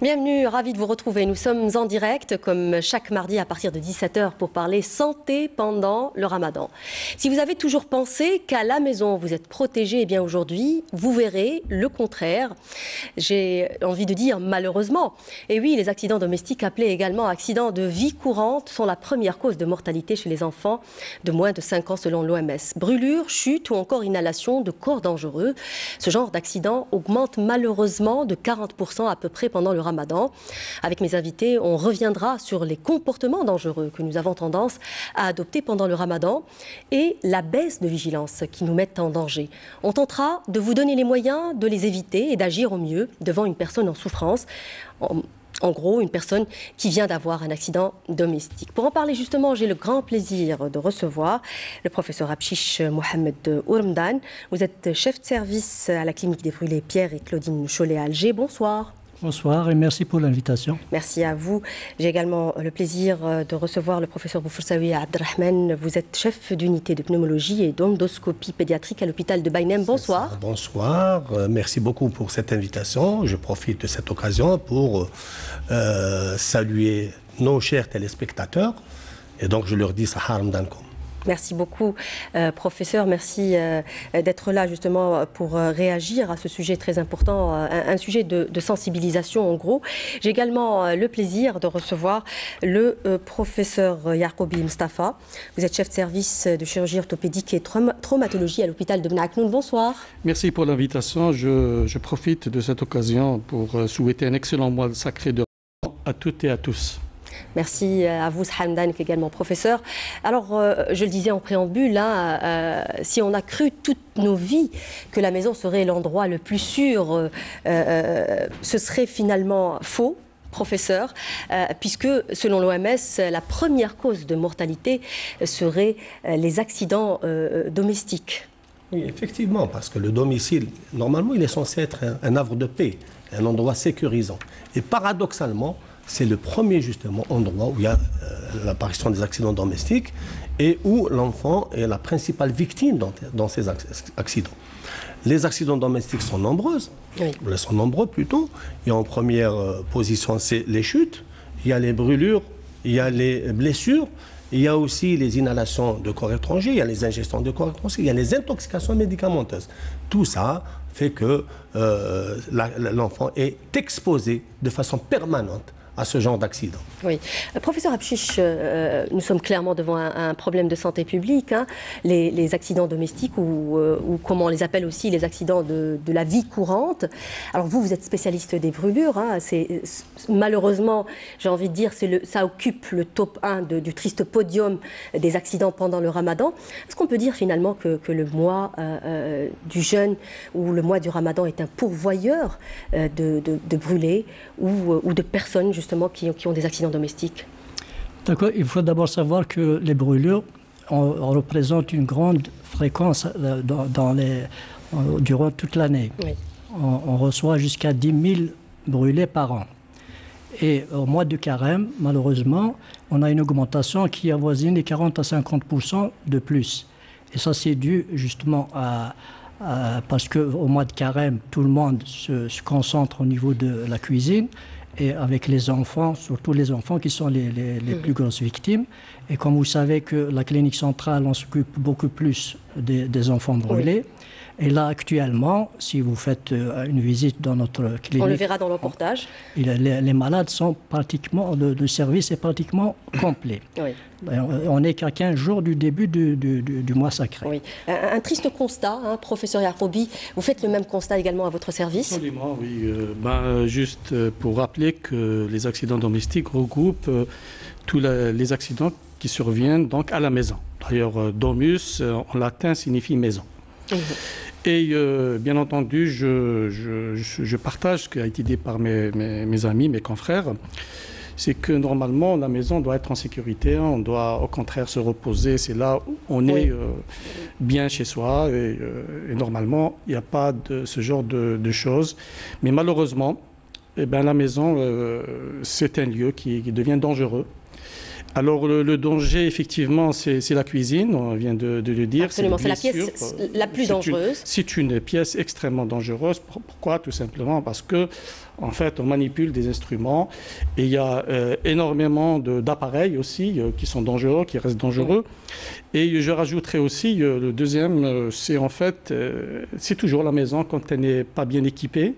Bienvenue, ravi de vous retrouver. Nous sommes en direct, comme chaque mardi à partir de 17h, pour parler santé pendant le ramadan. Si vous avez toujours pensé qu'à la maison vous êtes protégé, eh bien aujourd'hui, vous verrez le contraire. J'ai envie de dire malheureusement. Et oui, les accidents domestiques, appelés également accidents de vie courante, sont la première cause de mortalité chez les enfants de moins de 5 ans selon l'OMS. Brûlures, chutes ou encore inhalation de corps dangereux. Ce genre d'accident augmente malheureusement de 40% à peu près pendant le ramadan. Avec mes invités, on reviendra sur les comportements dangereux que nous avons tendance à adopter pendant le ramadan et la baisse de vigilance qui nous met en danger. On tentera de vous donner les moyens de les éviter et d'agir au mieux devant une personne en souffrance. En gros, une personne qui vient d'avoir un accident domestique. Pour en parler justement, j'ai le grand plaisir de recevoir le professeur Abchiche Mohamed Ourmdan. Vous êtes chef de service à la clinique des brûlés Pierre et Claudine Cholet à Alger. Bonsoir. Bonsoir et merci pour l'invitation. Merci à vous. J'ai également le plaisir de recevoir le professeur Boufoursaoui Abdrahman. Vous êtes chef d'unité de pneumologie et d'endoscopie pédiatrique à l'hôpital de Baïnem. Bonsoir. Bonsoir. Merci beaucoup pour cette invitation. Je profite de cette occasion pour saluer nos chers téléspectateurs. Et donc je leur dis Sahar Mdankoum. Merci beaucoup, professeur. Merci d'être là justement pour réagir à ce sujet très important, un sujet de sensibilisation en gros. J'ai également le plaisir de recevoir le professeur Yacoubi Mustafa. Vous êtes chef de service de chirurgie orthopédique et traumatologie à l'hôpital de Bnaknoun. Bonsoir. Merci pour l'invitation. Je profite de cette occasion pour souhaiter un excellent mois sacré de Ramadan à toutes et à tous. Merci à vous, Hamdan, également professeur. Alors, je le disais en préambule, si on a cru toutes nos vies que la maison serait l'endroit le plus sûr, ce serait finalement faux, professeur, puisque selon l'OMS, la première cause de mortalité serait les accidents domestiques. Oui, effectivement, parce que le domicile, normalement, il est censé être un havre de paix, un endroit sécurisant. Et paradoxalement, c'est le premier justement endroit où il y a l'apparition des accidents domestiques et où l'enfant est la principale victime dans ces accidents. Les accidents domestiques sont nombreuses, oui. Sont nombreux plutôt. Et en première position, c'est les chutes, il y a les brûlures, il y a les blessures, il y a aussi les inhalations de corps étrangers, il y a les ingestions de corps étrangers, il y a les intoxications médicamenteuses. Tout ça fait que l'enfant est exposé de façon permanente à ce genre d'accident. Oui. Professeur Abchiche, nous sommes clairement devant un problème de santé publique. Les accidents domestiques ou comme on les appelle aussi les accidents de la vie courante. Alors vous êtes spécialiste des brûlures. Malheureusement, j'ai envie de dire, ça occupe le top 1 du triste podium des accidents pendant le ramadan. Est-ce qu'on peut dire finalement que le mois du jeûne ou le mois du ramadan est un pourvoyeur de brûlés ou de personnes justement qui ont des accidents domestiques? D'accord, il faut d'abord savoir que les brûlures représentent une grande fréquence durant toute l'année. Oui. On reçoit jusqu'à 10 000 brûlés par an. Et au mois de carême, malheureusement, on a une augmentation qui avoisine les 40 à 50% de plus. Et ça, c'est dû justement parce qu'au mois de carême, tout le monde se concentre au niveau de la cuisine. Et avec les enfants, surtout les enfants qui sont les plus grosses victimes. Et comme vous savez que la clinique centrale, on s'occupe beaucoup plus des enfants brûlés. Oui. Et là, actuellement, si vous faites une visite dans notre clinique... On le verra dans le reportage. Les malades sont pratiquement... Le service est pratiquement complet. Oui. On n'est qu'à 15 jours du début du mois sacré. Oui. Un triste constat, professeur Yacoubi. Vous faites le même constat également à votre service? Absolument, oui. Juste pour rappeler que les accidents domestiques regroupent tous les accidents qui surviennent donc à la maison. D'ailleurs, domus, en latin, signifie maison. Mmh. Et bien entendu, je partage ce qui a été dit par mes amis, mes confrères. C'est que normalement, la maison doit être en sécurité, on doit au contraire se reposer. C'est là où on est bien chez soi et normalement, il n'y a pas de ce genre de choses. Mais malheureusement, la maison, c'est un lieu qui devient dangereux. Alors le danger, effectivement, c'est la cuisine, on vient de le dire. Absolument, c'est la pièce la plus dangereuse. C'est une pièce extrêmement dangereuse. Pourquoi? Tout simplement parce que En fait, on manipule des instruments et il y a énormément d'appareils aussi qui sont dangereux, qui restent dangereux. Et je rajouterai aussi, le deuxième, c'est en fait, c'est toujours la maison quand elle n'est pas bien équipée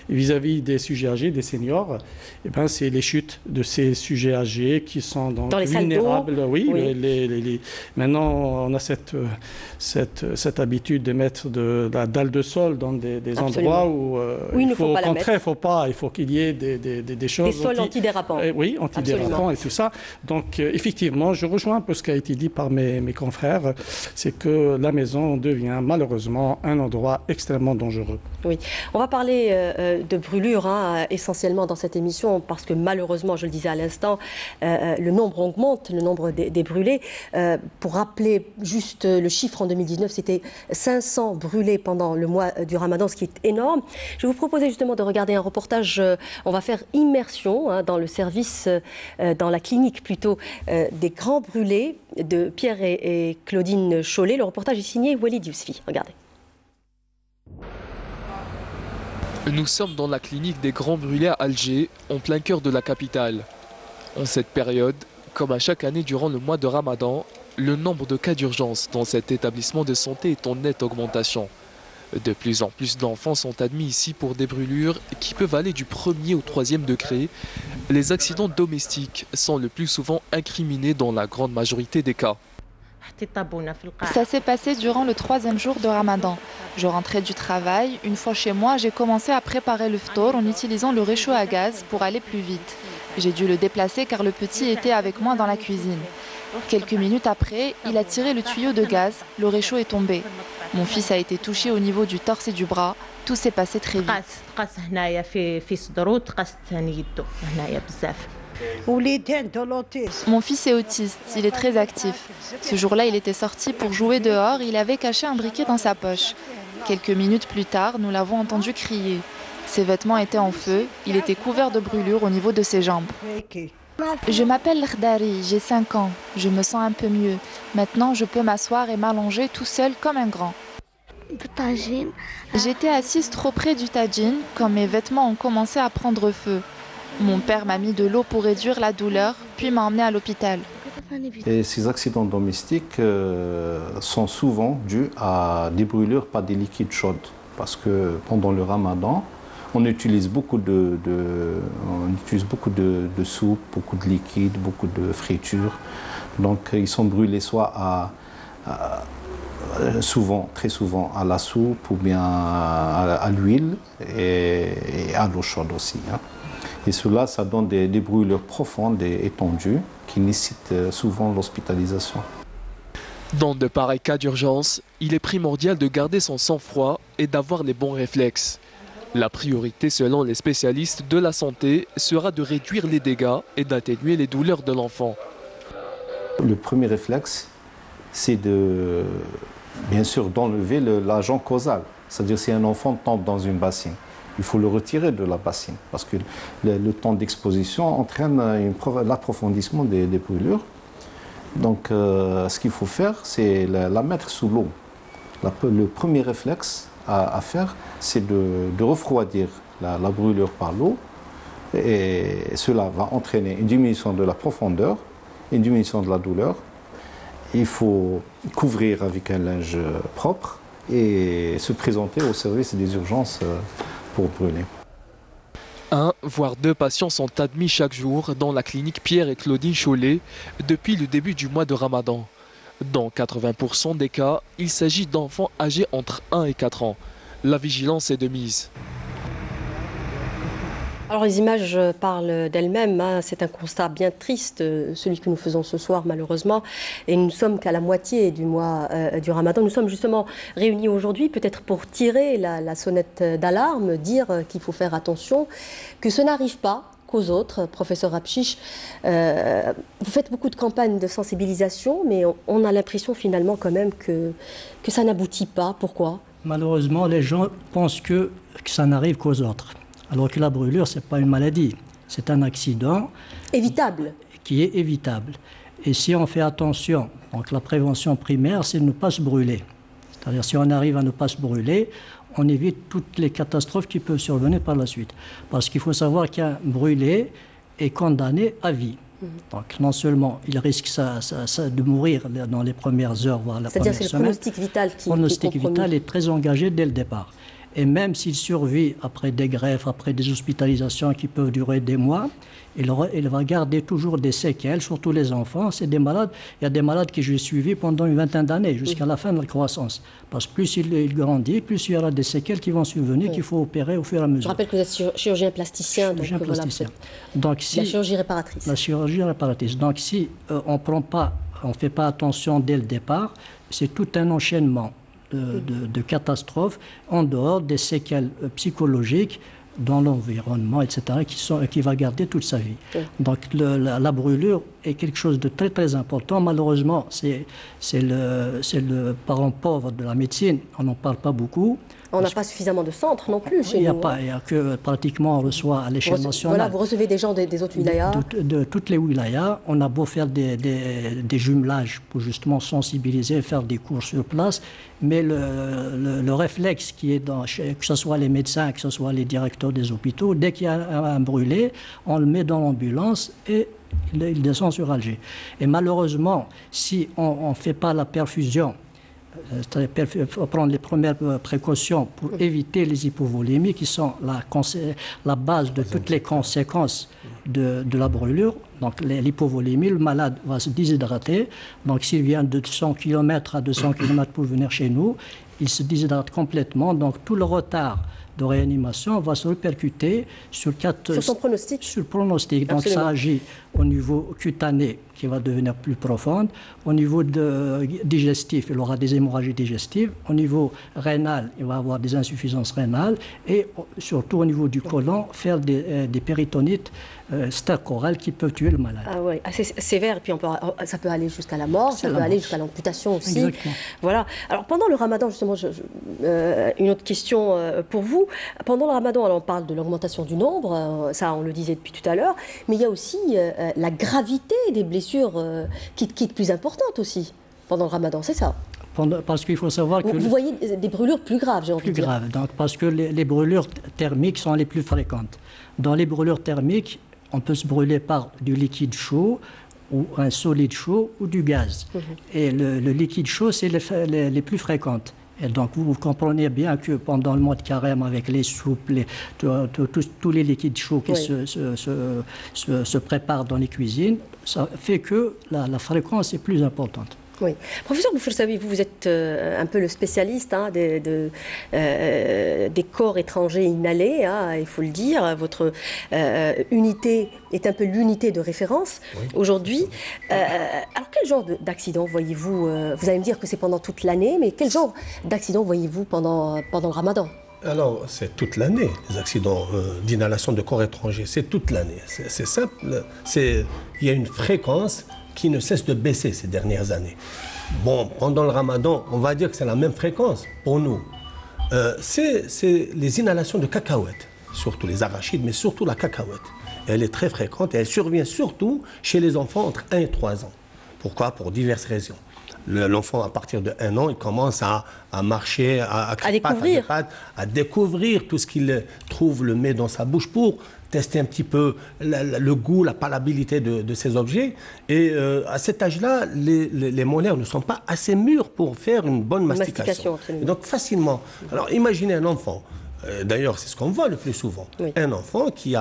vis-à-vis des sujets âgés, des seniors. Et ben, c'est les chutes de ces sujets âgés qui sont donc dans les vulnérables. Oui. Maintenant, on a cette habitude de mettre de la dalle de sol dans des endroits où il faut, au contraire, il faut qu'il y ait des choses... Des sols antidérapants. Oui, antidérapants et tout ça. Donc, effectivement, je rejoins un peu ce qui a été dit par mes confrères, c'est que la maison devient malheureusement un endroit extrêmement dangereux. Oui, on va parler de brûlures essentiellement dans cette émission parce que malheureusement, je le disais à l'instant, le nombre augmente, le nombre des brûlés. Pour rappeler juste le chiffre en 2019, c'était 500 brûlés pendant le mois du Ramadan, ce qui est énorme. Je vais vous proposer justement de regarder un reportage, on va faire immersion dans le service, dans la clinique plutôt, des grands brûlés de Pierre et Claudine Chollet. Le reportage est signé Walid Yousfi. Regardez. Nous sommes dans la clinique des Grands Brûlés à Alger, en plein cœur de la capitale. En cette période, comme à chaque année durant le mois de Ramadan, le nombre de cas d'urgence dans cet établissement de santé est en nette augmentation. De plus en plus d'enfants sont admis ici pour des brûlures qui peuvent aller du 1er au 3e degré. Les accidents domestiques sont le plus souvent incriminés dans la grande majorité des cas. Ça s'est passé durant le 3e jour de Ramadan. Je rentrais du travail. Une fois chez moi, j'ai commencé à préparer le ftour en utilisant le réchaud à gaz pour aller plus vite. J'ai dû le déplacer car le petit était avec moi dans la cuisine. Quelques minutes après, il a tiré le tuyau de gaz. Le réchaud est tombé. Mon fils a été touché au niveau du torse et du bras. Tout s'est passé très vite. Mon fils est autiste, il est très actif. Ce jour-là, il était sorti pour jouer dehors, il avait caché un briquet dans sa poche. Quelques minutes plus tard, nous l'avons entendu crier. Ses vêtements étaient en feu, il était couvert de brûlures au niveau de ses jambes. Je m'appelle L'Khdari, j'ai 5 ans. Je me sens un peu mieux. Maintenant, je peux m'asseoir et m'allonger tout seul comme un grand. J'étais assise trop près du tagine quand mes vêtements ont commencé à prendre feu. Mon père m'a mis de l'eau pour réduire la douleur, puis m'a emmené à l'hôpital. Et ces accidents domestiques sont souvent dus à des brûlures par des liquides chauds. Parce que pendant le Ramadan, on utilise beaucoup de soupe, beaucoup de liquides, beaucoup de fritures. Donc ils sont brûlés soit très souvent à la soupe ou bien à l'huile et à l'eau chaude aussi. Et cela, ça donne des brûlures profondes et étendues qui nécessitent souvent l'hospitalisation. Dans de pareils cas d'urgence, il est primordial de garder son sang-froid et d'avoir les bons réflexes. La priorité, selon les spécialistes de la santé, sera de réduire les dégâts et d'atténuer les douleurs de l'enfant. Le premier réflexe, c'est bien sûr d'enlever l'agent causal. C'est-à-dire si un enfant tombe dans une bassine, il faut le retirer de la bassine parce que le temps d'exposition entraîne l'approfondissement des brûlures. Donc ce qu'il faut faire, c'est la mettre sous l'eau. Le premier réflexe à faire, c'est de refroidir la brûlure par l'eau et cela va entraîner une diminution de la profondeur, une diminution de la douleur. Il faut couvrir avec un linge propre et se présenter au service des urgences pour brûler. 1 voire 2 patients sont admis chaque jour dans la clinique Pierre et Claudine Chollet depuis le début du mois de Ramadan. Dans 80% des cas, il s'agit d'enfants âgés entre 1 et 4 ans. La vigilance est de mise. Alors les images parlent d'elles-mêmes, c'est un constat bien triste, celui que nous faisons ce soir malheureusement, et nous ne sommes qu'à la moitié du mois du Ramadan. Nous sommes justement réunis aujourd'hui peut-être pour tirer la sonnette d'alarme, dire qu'il faut faire attention, que ce n'arrive pas qu'aux autres. Professeur Rapchiche, vous faites beaucoup de campagnes de sensibilisation, mais on a l'impression finalement quand même que ça n'aboutit pas. Pourquoi ? Malheureusement, les gens pensent que ça n'arrive qu'aux autres. Alors que la brûlure, ce n'est pas une maladie, c'est un accident évitable. Qui est évitable. Et si on fait attention, donc la prévention primaire, c'est de ne pas se brûler. C'est-à-dire si on arrive à ne pas se brûler, on évite toutes les catastrophes qui peuvent survenir par la suite. Parce qu'il faut savoir qu'un brûlé est condamné à vie. Donc non seulement il risque de mourir dans les premières heures, voire la première semaine. C'est-à-dire c'est le pronostic vital qui est compromis. Le pronostic vital est très engagé dès le départ. Et même s'il survit après des greffes, après des hospitalisations qui peuvent durer des mois, il va garder toujours des séquelles, surtout les enfants. C'est des malades. Il y a des malades que j'ai suivis pendant une vingtaine d'années, jusqu'à la fin de la croissance. Parce que plus il grandit, plus il y aura des séquelles qui vont survenir, qu'il faut opérer au fur et à mesure. Je rappelle que vous êtes chirurgien plasticien. Chirurgien plasticien. Donc, la chirurgie réparatrice. La chirurgie réparatrice. Donc si on ne fait pas attention dès le départ, c'est tout un enchaînement de catastrophes en dehors des séquelles psychologiques dans l'environnement, etc., qui va garder toute sa vie. Donc la brûlure est quelque chose de très très important. Malheureusement, c'est le parent pauvre de la médecine. On n'en parle pas beaucoup. On n'a pas suffisamment de centres non plus chez nous. Il n'y a que pratiquement on reçoit à l'échelle nationale. Voilà, vous recevez des gens des autres wilayas. De toutes les wilayas. On a beau faire des jumelages pour justement sensibiliser, faire des cours sur place, mais le réflexe qui est que ce soit les médecins, que ce soit les directeurs des hôpitaux, dès qu'il y a un brûlé, on le met dans l'ambulance et il descend sur Alger. Et malheureusement, si on ne fait pas la perfusion, il faut prendre les premières précautions pour éviter les hypovolémies qui sont la base de toutes les conséquences de la brûlure. Donc l'hypovolémie, le malade va se déshydrater. Donc s'il vient de 100 km à 200 km pour venir chez nous, il se déshydrate complètement. Donc tout le retard de réanimation va se répercuter sur son pronostic. Sur le pronostic. Donc Absolument. ça agit au niveau cutané qui va devenir plus profonde. Au niveau digestif, il aura des hémorragies digestives. Au niveau rénal, il va avoir des insuffisances rénales. Et surtout au niveau du côlon, faire des péritonites stercorales qui peuvent tuer le malade. Ah oui, assez sévère. Et puis ça peut aller jusqu'à la mort, ça peut aller jusqu'à l'amputation aussi. Exactement. Voilà. Alors pendant le ramadan, justement, une autre question pour vous. Pendant le ramadan, alors, on parle de l'augmentation du nombre, ça on le disait depuis tout à l'heure, mais il y a aussi la gravité des blessures qui est plus importante aussi pendant le ramadan, c'est ça? Parce qu'il faut savoir que... Vous voyez des brûlures plus graves, j'ai envie de dire. Plus graves, donc, parce que les brûlures thermiques sont les plus fréquentes. Dans les brûlures thermiques, on peut se brûler par du liquide chaud, ou un solide chaud, ou du gaz. Et le liquide chaud, c'est les plus fréquentes. Et donc, vous comprenez bien que pendant le mois de carême, avec les soupes, tous les liquides chauds qui se préparent dans les cuisines, ça fait que la fréquence est plus importante. Oui. Professeur Boufoursaoui, vous êtes un peu le spécialiste des corps étrangers inhalés, il faut le dire. Votre unité est un peu l'unité de référence aujourd'hui. Alors, quel genre d'accident voyez-vous vous allez me dire que c'est pendant toute l'année, mais quel genre d'accident voyez-vous pendant le ramadan? Alors, c'est toute l'année, les accidents d'inhalation de corps étrangers. C'est toute l'année. C'est simple. Il y a une fréquence qui ne cesse de baisser ces dernières années. Bon, pendant le ramadan, on va dire que c'est la même fréquence pour nous. C'est les inhalations de cacahuètes, surtout les arachides, mais surtout la cacahuète. Elle est très fréquente et elle survient surtout chez les enfants entre 1 et 3 ans. Pourquoi? Pour diverses raisons. L'enfant, à partir de 1 an, il commence à marcher, à découvrir. À découvrir tout ce qu'il trouve, le met dans sa bouche pour tester un petit peu le goût, la palpabilité de ces objets. Et à cet âge-là, les molaires ne sont pas assez mûrs pour faire une bonne mastication. Et donc facilement. Alors imaginez un enfant, d'ailleurs c'est ce qu'on voit le plus souvent, un enfant qui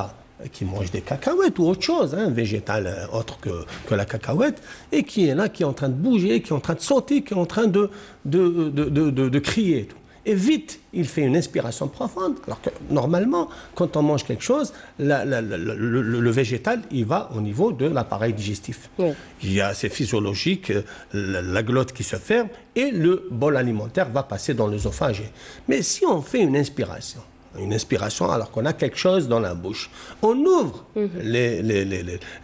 mange des cacahuètes ou autre chose, un végétal autre que la cacahuète, et qui est là, qui est en train de bouger, qui est en train de sauter, qui est en train de crier. Et tout. Et vite, il fait une inspiration profonde. Alors que normalement, quand on mange quelque chose, le végétal, il va au niveau de l'appareil digestif. C'est physiologique, la glotte qui se ferme et le bol alimentaire va passer dans l'œsophage. Mais si on fait une inspiration alors qu'on a quelque chose dans la bouche, on ouvre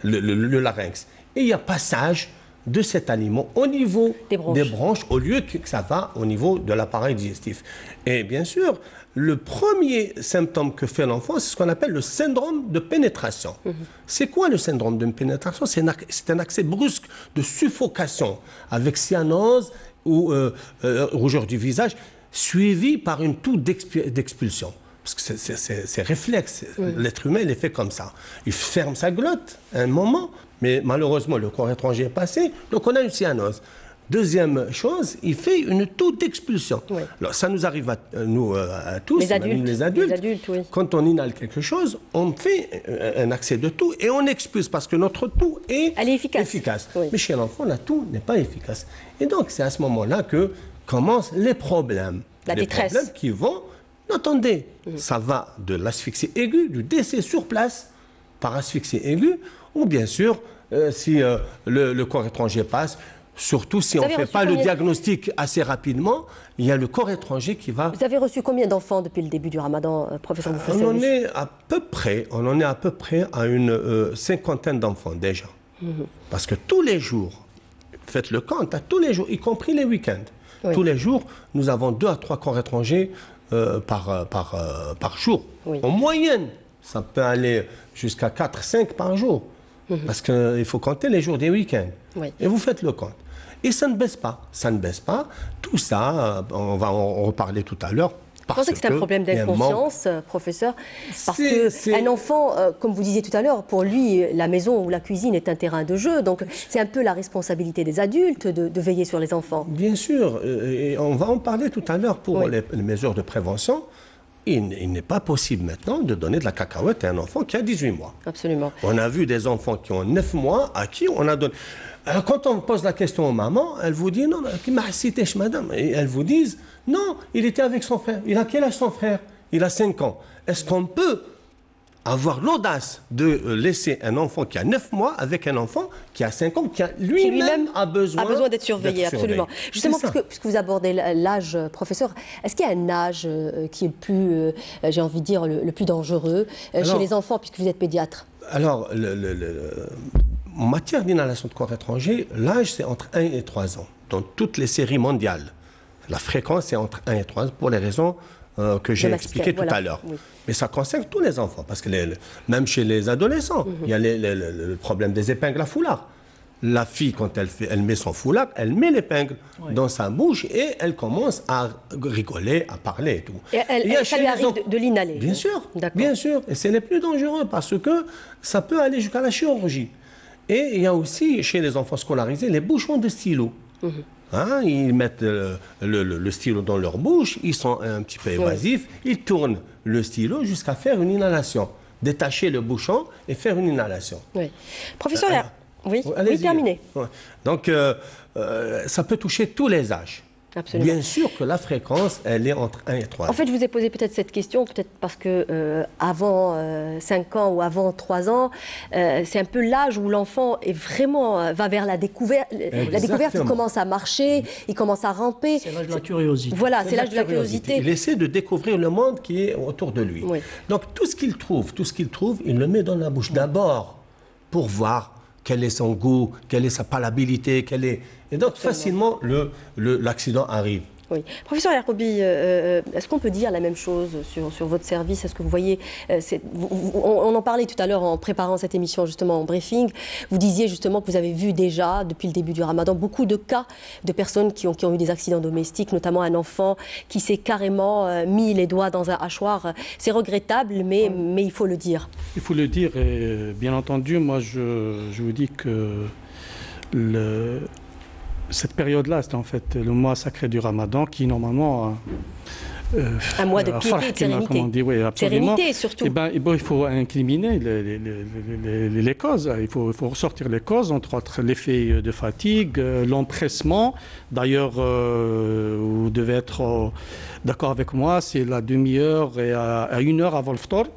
le larynx et il y a passage de cet aliment au niveau des bronches au lieu que ça va au niveau de l'appareil digestif. Et bien sûr, le premier symptôme que fait l'enfant, c'est ce qu'on appelle le syndrome de pénétration. C'est quoi le syndrome de pénétration? C'est un accès brusque de suffocation avec cyanose ou rougeur du visage. suivi par une toux d'expulsion. Parce que c'est réflexe. L'être humain, il est fait comme ça. Il ferme sa glotte à un moment, mais malheureusement, le corps étranger est passé, donc on a une cyanose. Deuxième chose, il fait une toux d'expulsion. Oui. Alors, ça nous arrive à tous, les adultes. Les adultes oui. Quand on inhale quelque chose, on fait un accès de toux et on expulse parce que notre toux est efficace. Oui. Mais chez l'enfant, la toux n'est pas efficace. Et donc, c'est à ce moment-là que commencent les problèmes. La détresse. Problèmes qui vont... Attendez, ça va de l'asphyxie aiguë, du décès sur place par asphyxie aiguë, ou bien sûr, si le corps étranger passe, surtout si on ne fait pas le diagnostic assez rapidement, il y a le corps étranger qui va... Vous avez reçu combien d'enfants depuis le début du Ramadan, professeur Boufassel? On en est à peu près à une cinquantaine d'enfants déjà. Parce que tous les jours, faites le compte, tous les jours, y compris les week-ends, tous les jours, nous avons 2 à 3 corps étrangers par jour. En moyenne, ça peut aller jusqu'à 4-5 par jour. Parce qu'il faut compter les jours des week-ends. Et vous faites le compte. Et ça ne baisse pas. Ça ne baisse pas. Tout ça, on va en reparler tout à l'heure. Vous pensez que c'est un problème d'inconscience, professeur? Parce qu'un enfant, comme vous disiez tout à l'heure, pour lui, la maison ou la cuisine est un terrain de jeu. Donc, c'est un peu la responsabilité des adultes de veiller sur les enfants. Bien sûr. Et on va en parler tout à l'heure pour les mesures de prévention. Il n'est pas possible maintenant de donner de la cacahuète à un enfant qui a 18 mois. Absolument. On a vu des enfants qui ont 9 mois à qui on a donné... Alors, quand on pose la question aux mamans, elles vous disent « Non, qui m'a cité, madame ?» Et elles vous disent « Non, il était avec son frère. Il a quel âge son frère? Il a 5 ans. » Est-ce qu'on peut avoir l'audace de laisser un enfant qui a 9 mois avec un enfant qui a 5 ans, qui lui-même a besoin d'être surveillé, absolument. Justement, puisque vous abordez l'âge, professeur, est-ce qu'il y a un âge qui est le plus, j'ai envie de dire, le plus dangereux chez les enfants, puisque vous êtes pédiatre? Alors, en matière d'inhalation de corps étranger, l'âge, c'est entre 1 et 3 ans. Dans toutes les séries mondiales, la fréquence, c'est entre 1 et 3 ans, pour les raisons que j'ai expliquées tout à l'heure. Oui. Mais ça concerne tous les enfants, parce que même chez les adolescents, il y a le problème des épingles à foulard. La fille, quand elle met son foulard, elle met l'épingle dans sa bouche et elle commence à rigoler, à parler et tout. Et ça lui arrive de l'inhaler? Bien sûr, bien sûr. Et c'est les plus dangereux, parce que ça peut aller jusqu'à la chirurgie. Et il y a aussi, chez les enfants scolarisés, les bouchons de stylo. Ils mettent le stylo dans leur bouche, ils sont un petit peu évasifs, ils tournent le stylo jusqu'à faire une inhalation. Détacher le bouchon et faire une inhalation. Professeur, oui, terminé. Donc, ça peut toucher tous les âges. Absolument. Bien sûr que la fréquence, elle est entre 1 et 3 ans. En fait, je vous ai posé peut-être cette question, peut-être parce que avant 5 ans ou avant 3 ans, c'est un peu l'âge où l'enfant est vraiment va vers la découverte. La découverte, il commence à marcher, il commence à ramper. C'est l'âge de la curiosité. Voilà, c'est l'âge de la curiosité. Il essaie de découvrir le monde qui est autour de lui. Donc tout ce qu'il trouve, il le met dans la bouche d'abord pour voir quel est son goût, quelle est sa palpabilité, Et donc, facilement, l'accident arrive. Oui. Professeur Yacoubi, est-ce qu'on peut dire la même chose sur votre service? Est-ce que vous voyez, on en parlait tout à l'heure en préparant cette émission, justement, en briefing. Vous disiez justement que vous avez vu déjà, depuis le début du Ramadan, beaucoup de cas de personnes qui ont eu des accidents domestiques, notamment un enfant qui s'est carrément mis les doigts dans un hachoir. C'est regrettable, mais il faut le dire. Il faut le dire, et bien entendu, moi, je vous dis que cette période-là, c'est en fait le mois sacré du Ramadan qui, normalement... un mois de piété et de sérénité. Comme on dit, oui, absolument. Sérénité, surtout. Il faut incriminer les causes. Il faut ressortir les causes, entre autres l'effet de fatigue, l'empressement. D'ailleurs, vous devez être d'accord avec moi, c'est la demi-heure et à 1 heure avant le ftor.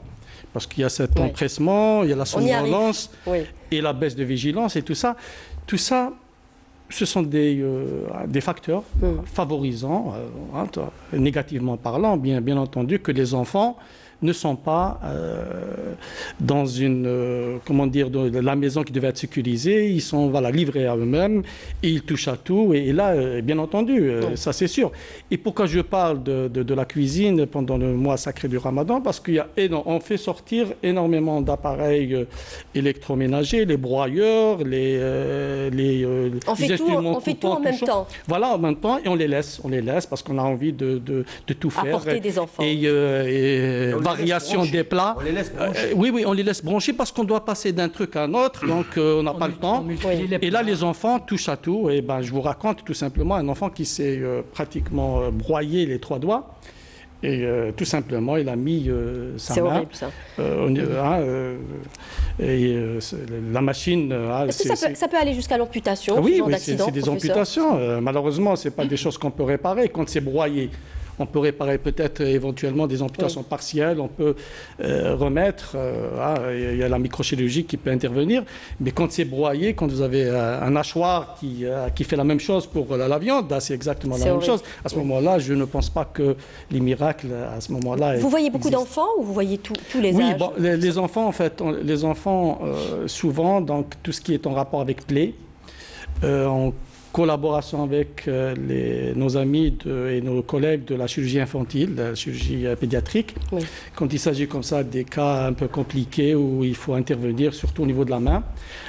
Parce qu'il y a cet empressement, il y a la somnolence et la baisse de vigilance et tout ça. Tout ça, ce sont des facteurs favorisant, négativement parlant, bien entendu, que les enfants ne sont pas dans une, comment dire, de la maison qui devait être sécurisée. Ils sont livrés à eux-mêmes et ils touchent à tout. Et là, bien entendu, ça c'est sûr. Et pourquoi je parle de la cuisine pendant le mois sacré du Ramadan? Parce qu'on fait sortir énormément d'appareils électroménagers, les broyeurs, on fait tout en même temps. Voilà, en même temps, et on les laisse parce qu'on a envie de tout faire. Apporter des enfants. Et variation des plats. On les laisse brancher. Oui, on les laisse brancher parce qu'on doit passer d'un truc à un autre, donc on n'a pas le temps. Et là, les enfants touchent à tout. Et je vous raconte tout simplement un enfant qui s'est pratiquement broyé les 3 doigts. Et tout simplement, il a mis sa main. C'est horrible, ça. La machine... Est-ce que ça peut aller jusqu'à l'amputation? Oui, c'est des amputations. Malheureusement, ce n'est pas des choses qu'on peut réparer. Quand c'est broyé, on peut réparer peut-être éventuellement des amputations partielles, on peut remettre, il y a la microchirurgie qui peut intervenir, mais quand c'est broyé, quand vous avez un hachoir qui fait la même chose pour la viande, c'est exactement la même chose. À ce moment-là, je ne pense pas que les miracles, à ce moment-là... Vous voyez beaucoup d'enfants ou vous voyez tous les âges? Oui, les enfants, en fait, souvent, donc tout ce qui est en rapport avec plaies, en collaboration avec nos amis et nos collègues de la chirurgie infantile, la chirurgie pédiatrique, quand il s'agit comme ça des cas un peu compliqués où il faut intervenir, surtout au niveau de la main.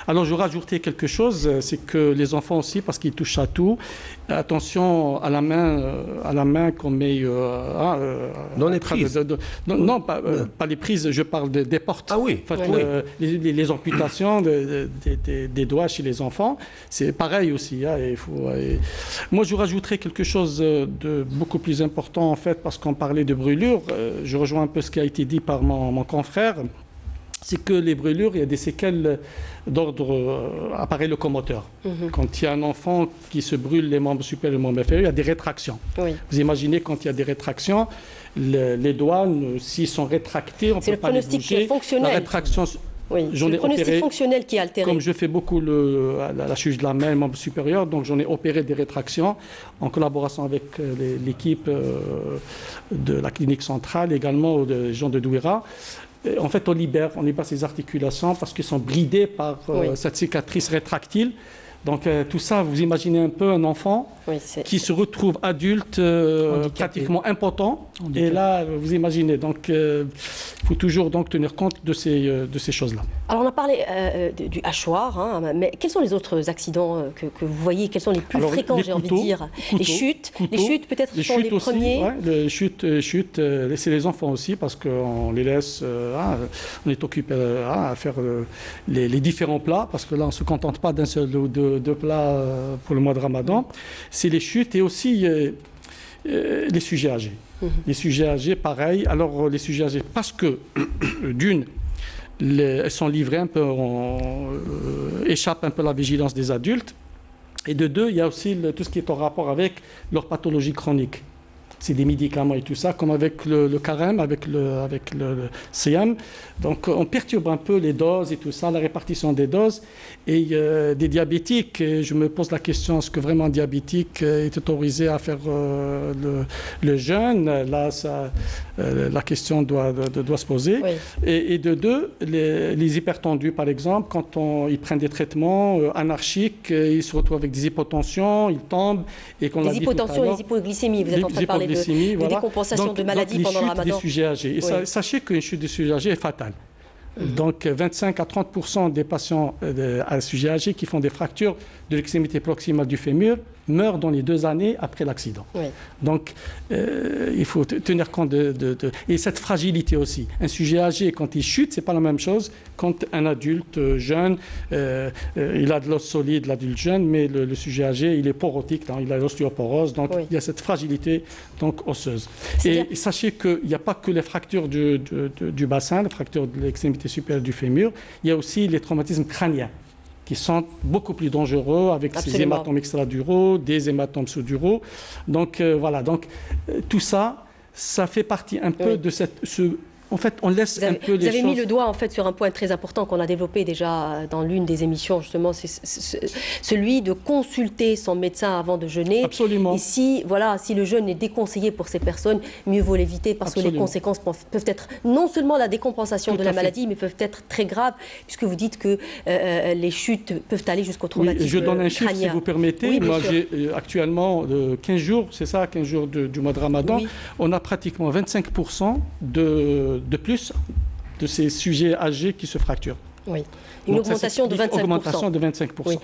Alors je rajoutais quelque chose, c'est que les enfants aussi, parce qu'ils touchent à tout, attention à la main qu'on met dans les prises. Non, pas les prises, je parle des portes. Ah oui. En fait, les amputations des doigts chez les enfants, c'est pareil aussi. Moi, je rajouterais quelque chose de beaucoup plus important, en fait, parce qu'on parlait de brûlures. Je rejoins un peu ce qui a été dit par mon confrère. C'est que les brûlures, il y a des séquelles d'ordre appareil locomoteur. Quand il y a un enfant qui se brûle les membres supérieurs et les membres inférieurs, il y a des rétractions. Vous imaginez quand il y a des rétractions, les doigts, s'ils sont rétractés, on ne peut pas les bouger. C'est le pronostic fonctionnel. La rétraction... Oui, c'est le pronostic fonctionnel qui est altéré. Comme je fais beaucoup la chirurgie de la main, membre supérieur, donc j'en ai opéré des rétractions en collaboration avec l'équipe de la clinique centrale, également des gens de Douira. En fait, on libère ces articulations parce qu'elles sont bridées par cette cicatrice rétractile. Donc tout ça, vous imaginez un peu un enfant qui se retrouve adulte, pratiquement impotent. Et là, vous imaginez. Donc il faut toujours tenir compte de ces choses-là. Alors on a parlé du hachoir, mais quels sont les autres accidents que vous voyez? Quels sont les plus fréquents, j'ai envie de dire? Les chutes peut-être sont les premiers. Les chutes, c'est les enfants aussi parce qu'on les laisse, on est occupé à faire les différents plats parce que là on ne se contente pas d'un seul ou deux plats pour le mois de Ramadan. C'est les chutes et aussi les sujets âgés. Les sujets âgés, pareil. Alors les sujets âgés, parce que d'une, elles sont livrées un peu, échappent un peu à la vigilance des adultes. Et de deux, il y a aussi tout ce qui est en rapport avec leur pathologie chronique. C'est des médicaments et tout ça, comme avec le carême, avec le Siyam. Donc on perturbe un peu les doses et tout ça, la répartition des doses. Et des diabétiques, et je me pose la question, est-ce que vraiment un diabétique est autorisé à faire le jeûne? Là, la question doit se poser. Et de deux, les hypertendus, par exemple, quand ils prennent des traitements anarchiques, ils se retrouvent avec des hypotensions, ils tombent. Et les hypotensions et les hypoglycémies, vous êtes en train de parler de décompensation de maladies pendant le Ramadan. Des sujets âgés. Et sachez qu'une chute des sujets âgés est fatale. Donc 25 à 30% des patients à sujet âgé qui font des fractures de l'extrémité proximale du fémur meurent dans les 2 années après l'accident. Donc il faut tenir compte et cette fragilité aussi. Un sujet âgé, quand il chute, c'est pas la même chose quand un adulte jeune, il a de l'os solide, l'adulte jeune, mais le sujet âgé, il est porotique, il a l'ostéoporose, donc il y a cette fragilité osseuse. Et sachez qu'il n'y a pas que les fractures du bassin, les fractures de l'extrémité supérieure du fémur, il y a aussi les traumatismes crâniens qui sont beaucoup plus dangereux avec ces hématomes extraduraux, des hématomes sous-duraux. Donc voilà, donc tout ça, ça fait partie un peu de ce En fait, on laisse un peu les choses... Vous avez mis le doigt en fait sur un point très important qu'on a développé déjà dans l'une des émissions, justement, c'est celui de consulter son médecin avant de jeûner. Absolument. Et si le jeûne est déconseillé pour ces personnes, mieux vaut l'éviter parce que les conséquences peuvent être non seulement la décompensation de la maladie, mais peuvent être très graves, puisque vous dites que les chutes peuvent aller jusqu'au traumatisme crânien. Je donne un chiffre, si vous permettez. Oui, moi, j'ai actuellement 15 jours, c'est ça, 15 jours du mois de Ramadan. Oui. On a pratiquement 25% de plus de ces sujets âgés qui se fracturent. Oui, une augmentation de 25%. Augmentation de 25%. Oui.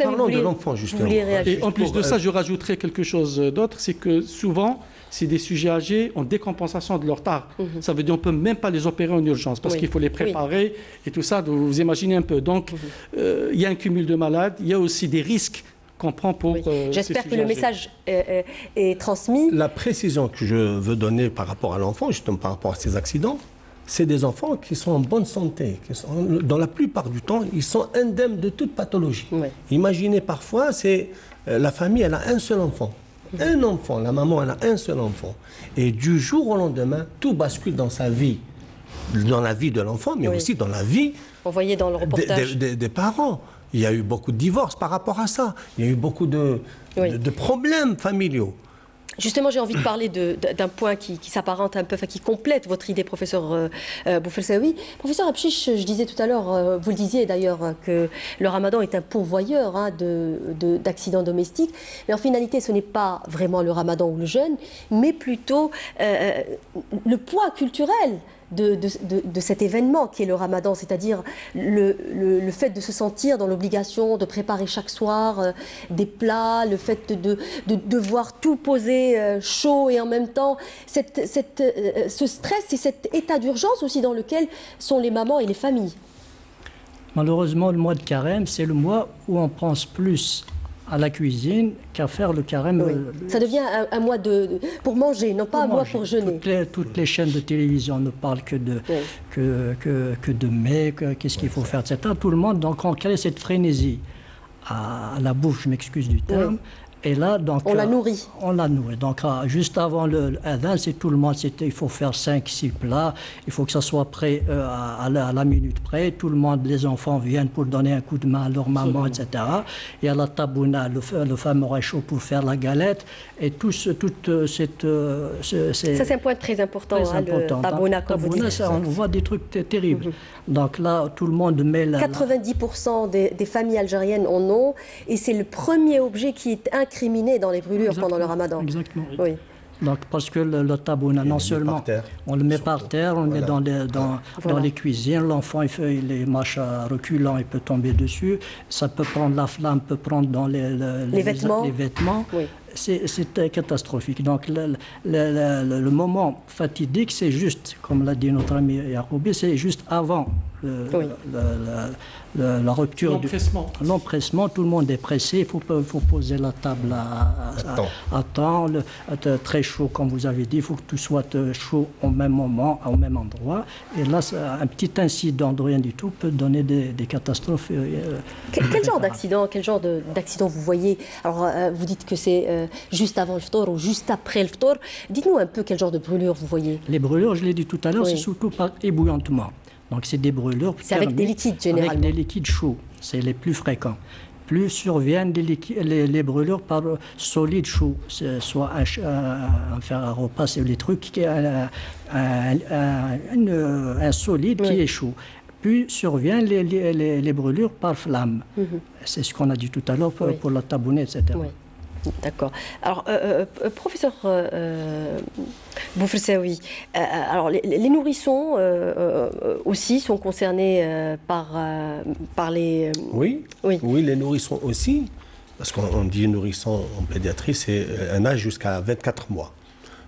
Parlons de l'enfant, justement. Et en plus de ça, je rajouterai quelque chose d'autre, c'est que souvent, c'est des sujets âgés en décompensation de leur tard. Ça veut dire qu'on ne peut même pas les opérer en urgence, parce qu'il faut les préparer et tout ça, vous imaginez un peu. Donc, il y a un cumul de malades, il y a aussi des risques qu'on prend pour... J'espère que le message est transmis. La précision que je veux donner par rapport à l'enfant, justement par rapport à ces accidents, c'est des enfants qui sont en bonne santé, dans la plupart du temps, ils sont indemnes de toute pathologie. Imaginez parfois, la famille, elle a un seul enfant. Un enfant, la maman, elle a un seul enfant. Et du jour au lendemain, tout bascule dans sa vie, dans la vie de l'enfant, mais aussi dans la vie on voyait dans le reportage des parents. Il y a eu beaucoup de divorces par rapport à ça. Il y a eu beaucoup de problèmes familiaux. Justement, j'ai envie de parler d'un point qui s'apparente un peu, enfin, qui complète votre idée, professeur Boufelsaoui. Professeur Abchiche, je disais tout à l'heure, vous le disiez d'ailleurs, que le ramadan est un pourvoyeur d'accidents domestiques. Mais en finalité, ce n'est pas vraiment le ramadan ou le jeûne, mais plutôt le poids culturel de cet événement qui est le ramadan, c'est-à-dire le fait de se sentir dans l'obligation de préparer chaque soir des plats, le fait de devoir tout poser chaud et en même temps ce stress et cet état d'urgence aussi dans lequel sont les mamans et les familles. Malheureusement, le mois de carême, c'est le mois où on pense plus à la cuisine qu'à faire le carême. Ça devient un mois pour manger, non pas un mois pour jeûner. Toutes les chaînes de télévision ne parlent que de mets, qu'est-ce qu'il faut faire, etc. Tout le monde donc on crée cette frénésie à la bouffe, je m'excuse du terme. Et là, donc, on la nourrit. On la nourrit. Donc, juste avant le adhan, c'est tout le monde. Il faut faire 5-6 plats. Il faut que ça soit prêt à la minute près. Tout le monde, les enfants viennent pour donner un coup de main à leur maman, etc. Il y a la tabouna, le fameux réchaud pour faire la galette. Et toute cette... ça, c'est un point très important, le tabouna, comme vous dites. Ça, on voit des trucs terribles. Donc là, tout le monde met 90% des familles algériennes en ont. Et c'est le premier objet qui est incriminé dans les brûlures pendant le ramadan. Exactement. Oui. Donc, parce que le tabouna, non seulement on le met par terre, on le met dans les cuisines, l'enfant il est reculant, il peut tomber dessus, ça peut prendre la flamme, peut prendre dans les vêtements. Oui. C'est catastrophique. Donc le moment fatidique, c'est juste, comme l'a dit notre ami Yacoubi, c'est juste avant la rupture, l'empressement. Tout le monde est pressé, il faut poser la table à temps, très chaud comme vous avez dit, il faut que tout soit chaud au même moment, au même endroit. Et là, un petit incident de rien du tout peut donner des catastrophes. Quel genre d'accident vous voyez? Alors vous dites que c'est juste avant le ftour ou juste après le ftour. Dites-nous un peu quel genre de brûlure vous voyez. Les brûlures, je l'ai dit tout à l'heure, c'est surtout par ébouillantement. Donc c'est des brûlures thermiques. C'est avec des liquides généralement. Avec des liquides chauds, c'est les plus fréquents. Plus surviennent les brûlures par solide chaud, soit un repas, c'est les trucs qui un solide qui est chaud. Puis surviennent les brûlures par flamme. C'est ce qu'on a dit tout à l'heure pour la tabouna, etc. Oui. D'accord. Alors, professeur Boufelsaoui, alors les nourrissons aussi sont concernés par les... Oui, les nourrissons aussi, parce qu'on dit nourrisson en pédiatrie, c'est un âge jusqu'à 24 mois.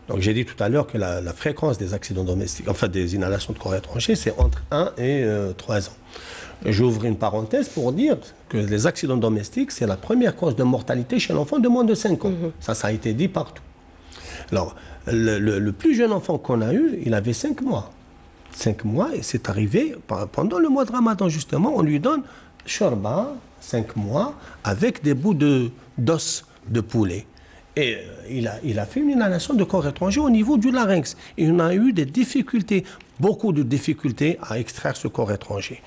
Donc j'ai dit tout à l'heure que la fréquence des accidents domestiques, enfin des inhalations de corps étrangers, c'est entre 1 et 3 ans. J'ouvre une parenthèse pour dire que les accidents domestiques, c'est la première cause de mortalité chez l'enfant de moins de 5 ans. Ça a été dit partout. Alors, le plus jeune enfant qu'on a eu, il avait 5 mois. 5 mois, et c'est arrivé pendant le mois de Ramadan, justement, on lui donne shorba, 5 mois, avec des bouts d'os de poulet. Et il a fait une inhalation de corps étranger au niveau du larynx. Et on a eu des difficultés, beaucoup de difficultés à extraire ce corps étranger.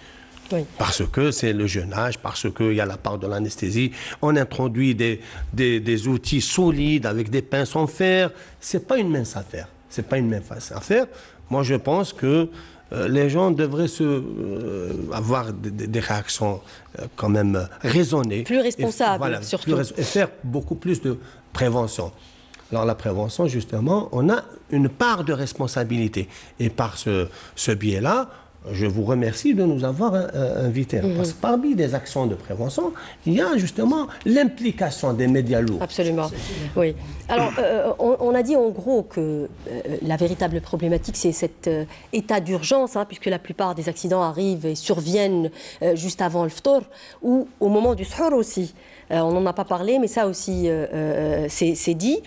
Oui. Parce que c'est le jeune âge, parce qu'il y a la part de l'anesthésie. On introduit des outils solides avec des pinces en fer. Ce n'est pas une mince affaire. C'est pas une mince affaire. Moi, je pense que les gens devraient avoir des réactions quand même raisonnées. Plus responsables, surtout. Et faire beaucoup plus de prévention. Alors la prévention, justement, on a une part de responsabilité. Et par ce biais-là, je vous remercie de nous avoir invités. Parce que parmi des actions de prévention, il y a justement l'implication des médias lourds. Absolument, oui. Alors, on a dit en gros que la véritable problématique, c'est cet état d'urgence, hein, puisque la plupart des accidents arrivent et surviennent juste avant le ftour, ou au moment du suhour aussi. On n'en a pas parlé, mais ça aussi, c'est dit.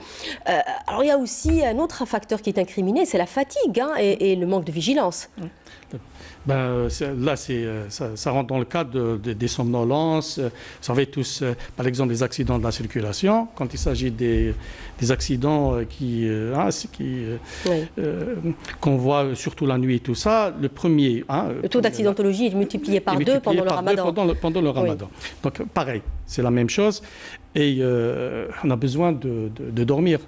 Alors, il y a aussi un autre facteur qui est incriminé, c'est la fatigue, hein, et le manque de vigilance. Ben, là, ça rentre dans le cadre des somnolences. Vous savez tous, par exemple, les accidents de la circulation. Quand il s'agit des accidents qu'on voit surtout la nuit et tout ça, le premier... le taux d'accidentologie est multiplié par 2 pendant le ramadan. Pendant le ramadan. Oui. Donc, pareil, c'est la même chose. Et on a besoin de dormir.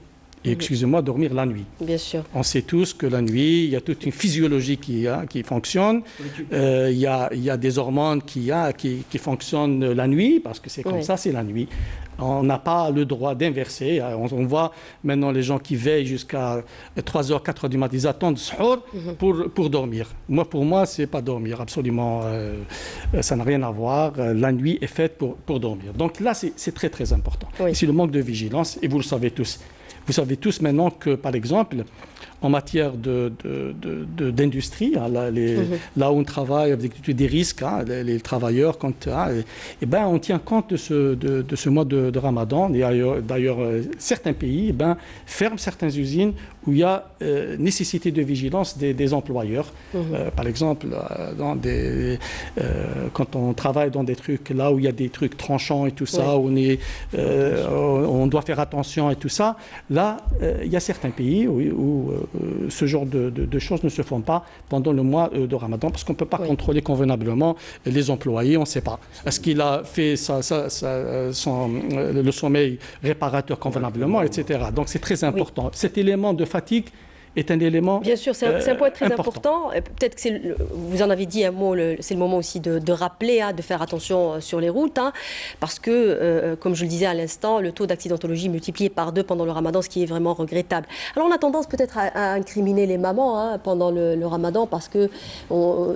Et excusez-moi, dormir la nuit. Bien sûr. On sait tous que la nuit, il y a toute une physiologie qui fonctionne. Il y a des hormones qui fonctionnent la nuit, parce que c'est comme ça, c'est la nuit. On n'a pas le droit d'inverser. On voit maintenant les gens qui veillent jusqu'à 3h, 4h du matin, ils attendent suhour pour dormir. Pour moi, ce n'est pas dormir, absolument. Ça n'a rien à voir. La nuit est faite pour dormir. Donc là, c'est très, très important. Oui. C'est le manque de vigilance, et vous le savez tous. Vous savez tous maintenant que, par exemple, en matière d'industrie, là où on travaille avec des risques, hein, les travailleurs, on tient compte de ce mois de Ramadan. D'ailleurs, certains pays ferment certaines usines où il y a nécessité de vigilance des employeurs. Par exemple, quand on travaille dans des trucs, là où il y a des trucs tranchants et tout ça, où on doit faire attention et tout ça, là, il y a certains pays où ce genre de choses ne se font pas pendant le mois de Ramadan, parce qu'on ne peut pas contrôler convenablement les employés, on ne sait pas. Est-ce qu'il a fait le sommeil réparateur convenablement, etc. Donc c'est très important. Oui. Cet élément de fatigue est un élément. Bien sûr, c'est un point très important. Peut-être que vous en avez dit un mot, c'est le moment aussi de rappeler, de faire attention sur les routes, parce que, comme je le disais à l'instant, le taux d'accidentologie multiplié par 2 pendant le ramadan, ce qui est vraiment regrettable. Alors on a tendance peut-être à incriminer les mamans pendant le ramadan, parce que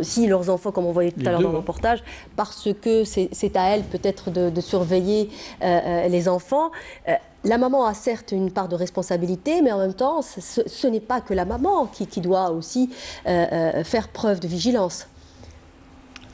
si leurs enfants, comme on voyait tout à l'heure dans le reportage, parce que c'est à elles peut-être de surveiller les enfants. La maman a certes une part de responsabilité, mais en même temps, ce n'est pas que la maman qui doit aussi faire preuve de vigilance.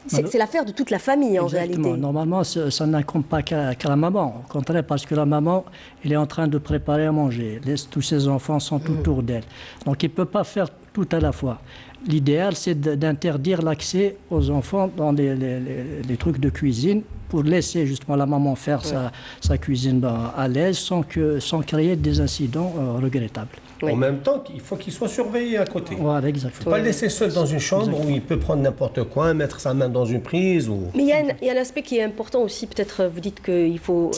C'est l'affaire de toute la famille, en réalité. Normalement, ça n'incombe pas qu'à la maman. Au contraire, parce que la maman, elle est en train de préparer à manger. Tous ses enfants sont autour d'elle. Donc, il ne peut pas faire tout à la fois. L'idéal, c'est d'interdire l'accès aux enfants dans les trucs de cuisine, pour laisser justement la maman faire sa cuisine à l'aise, sans créer des incidents regrettables. En même temps, il faut qu'il soit surveillé à côté. Voilà, exactement. Il ne faut pas le laisser seul dans une chambre où il peut prendre n'importe quoi, mettre sa main dans une prise. Mais il y a un aspect qui est important aussi. Peut-être vous dites qu'il faut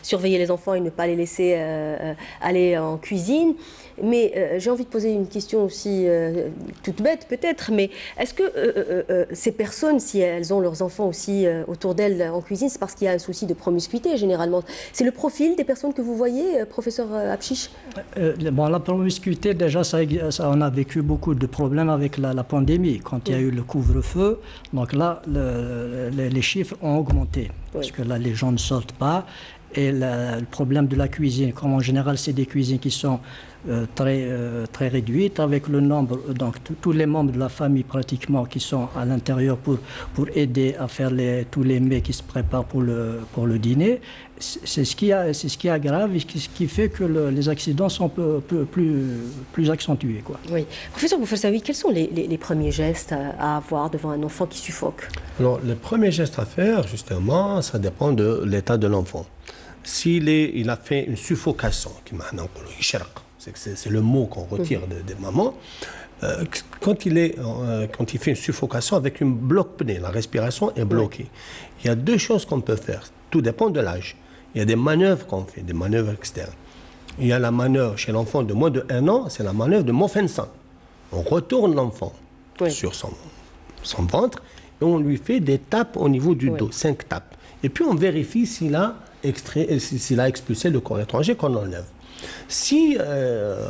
surveiller les enfants et ne pas les laisser aller en cuisine. Mais j'ai envie de poser une question aussi toute bête peut-être, mais est-ce que ces personnes, si elles ont leurs enfants aussi autour d'elles en cuisine, c'est parce qu'il y a un souci de promiscuité généralement? C'est le profil des personnes que vous voyez, professeur Apchiche? La promiscuité, déjà, on a vécu beaucoup de problèmes avec la pandémie, quand il y a eu le couvre-feu. Donc là, les chiffres ont augmenté, parce que là, les gens ne sortent pas. Et le problème de la cuisine, comme en général, c'est des cuisines qui sont très réduites, avec le nombre, donc tous les membres de la famille pratiquement qui sont à l'intérieur pour aider à faire tous les mets qui se préparent pour le dîner. C'est ce qui aggrave et ce qui fait que les accidents sont plus accentués, quoi. Oui. Professeur Boufarsaoui, quels sont les premiers gestes à avoir devant un enfant qui suffoque? Alors, le premier geste à faire, justement, ça dépend de l'état de l'enfant. il a fait une suffocation, c'est le mot qu'on retire des mamans, quand il fait une suffocation avec une bloc-pneu, la respiration est bloquée. Il y a deux choses qu'on peut faire, tout dépend de l'âge. Il y a des manœuvres qu'on fait, des manœuvres externes. Il y a la manœuvre chez l'enfant de moins de 1 an, c'est la manœuvre de Moffenson. On retourne l'enfant sur son ventre et on lui fait des tapes au niveau du dos, 5 tapes. Et puis on vérifie s'il a expulsé le corps étranger qu'on enlève. Si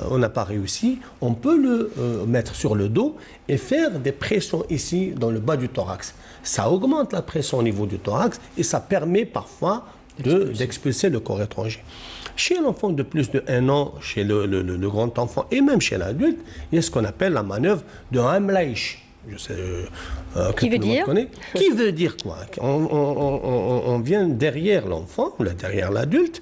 on n'a pas réussi, on peut le mettre sur le dos et faire des pressions ici dans le bas du thorax. Ça augmente la pression au niveau du thorax et ça permet parfois d'expulser le corps étranger. Chez l'enfant de plus de 1 an, chez le grand enfant et même chez l'adulte, il y a ce qu'on appelle la manœuvre de Heimlich. Je sais, qui veut dire Qui veut dire quoi? On vient derrière l'enfant, derrière l'adulte,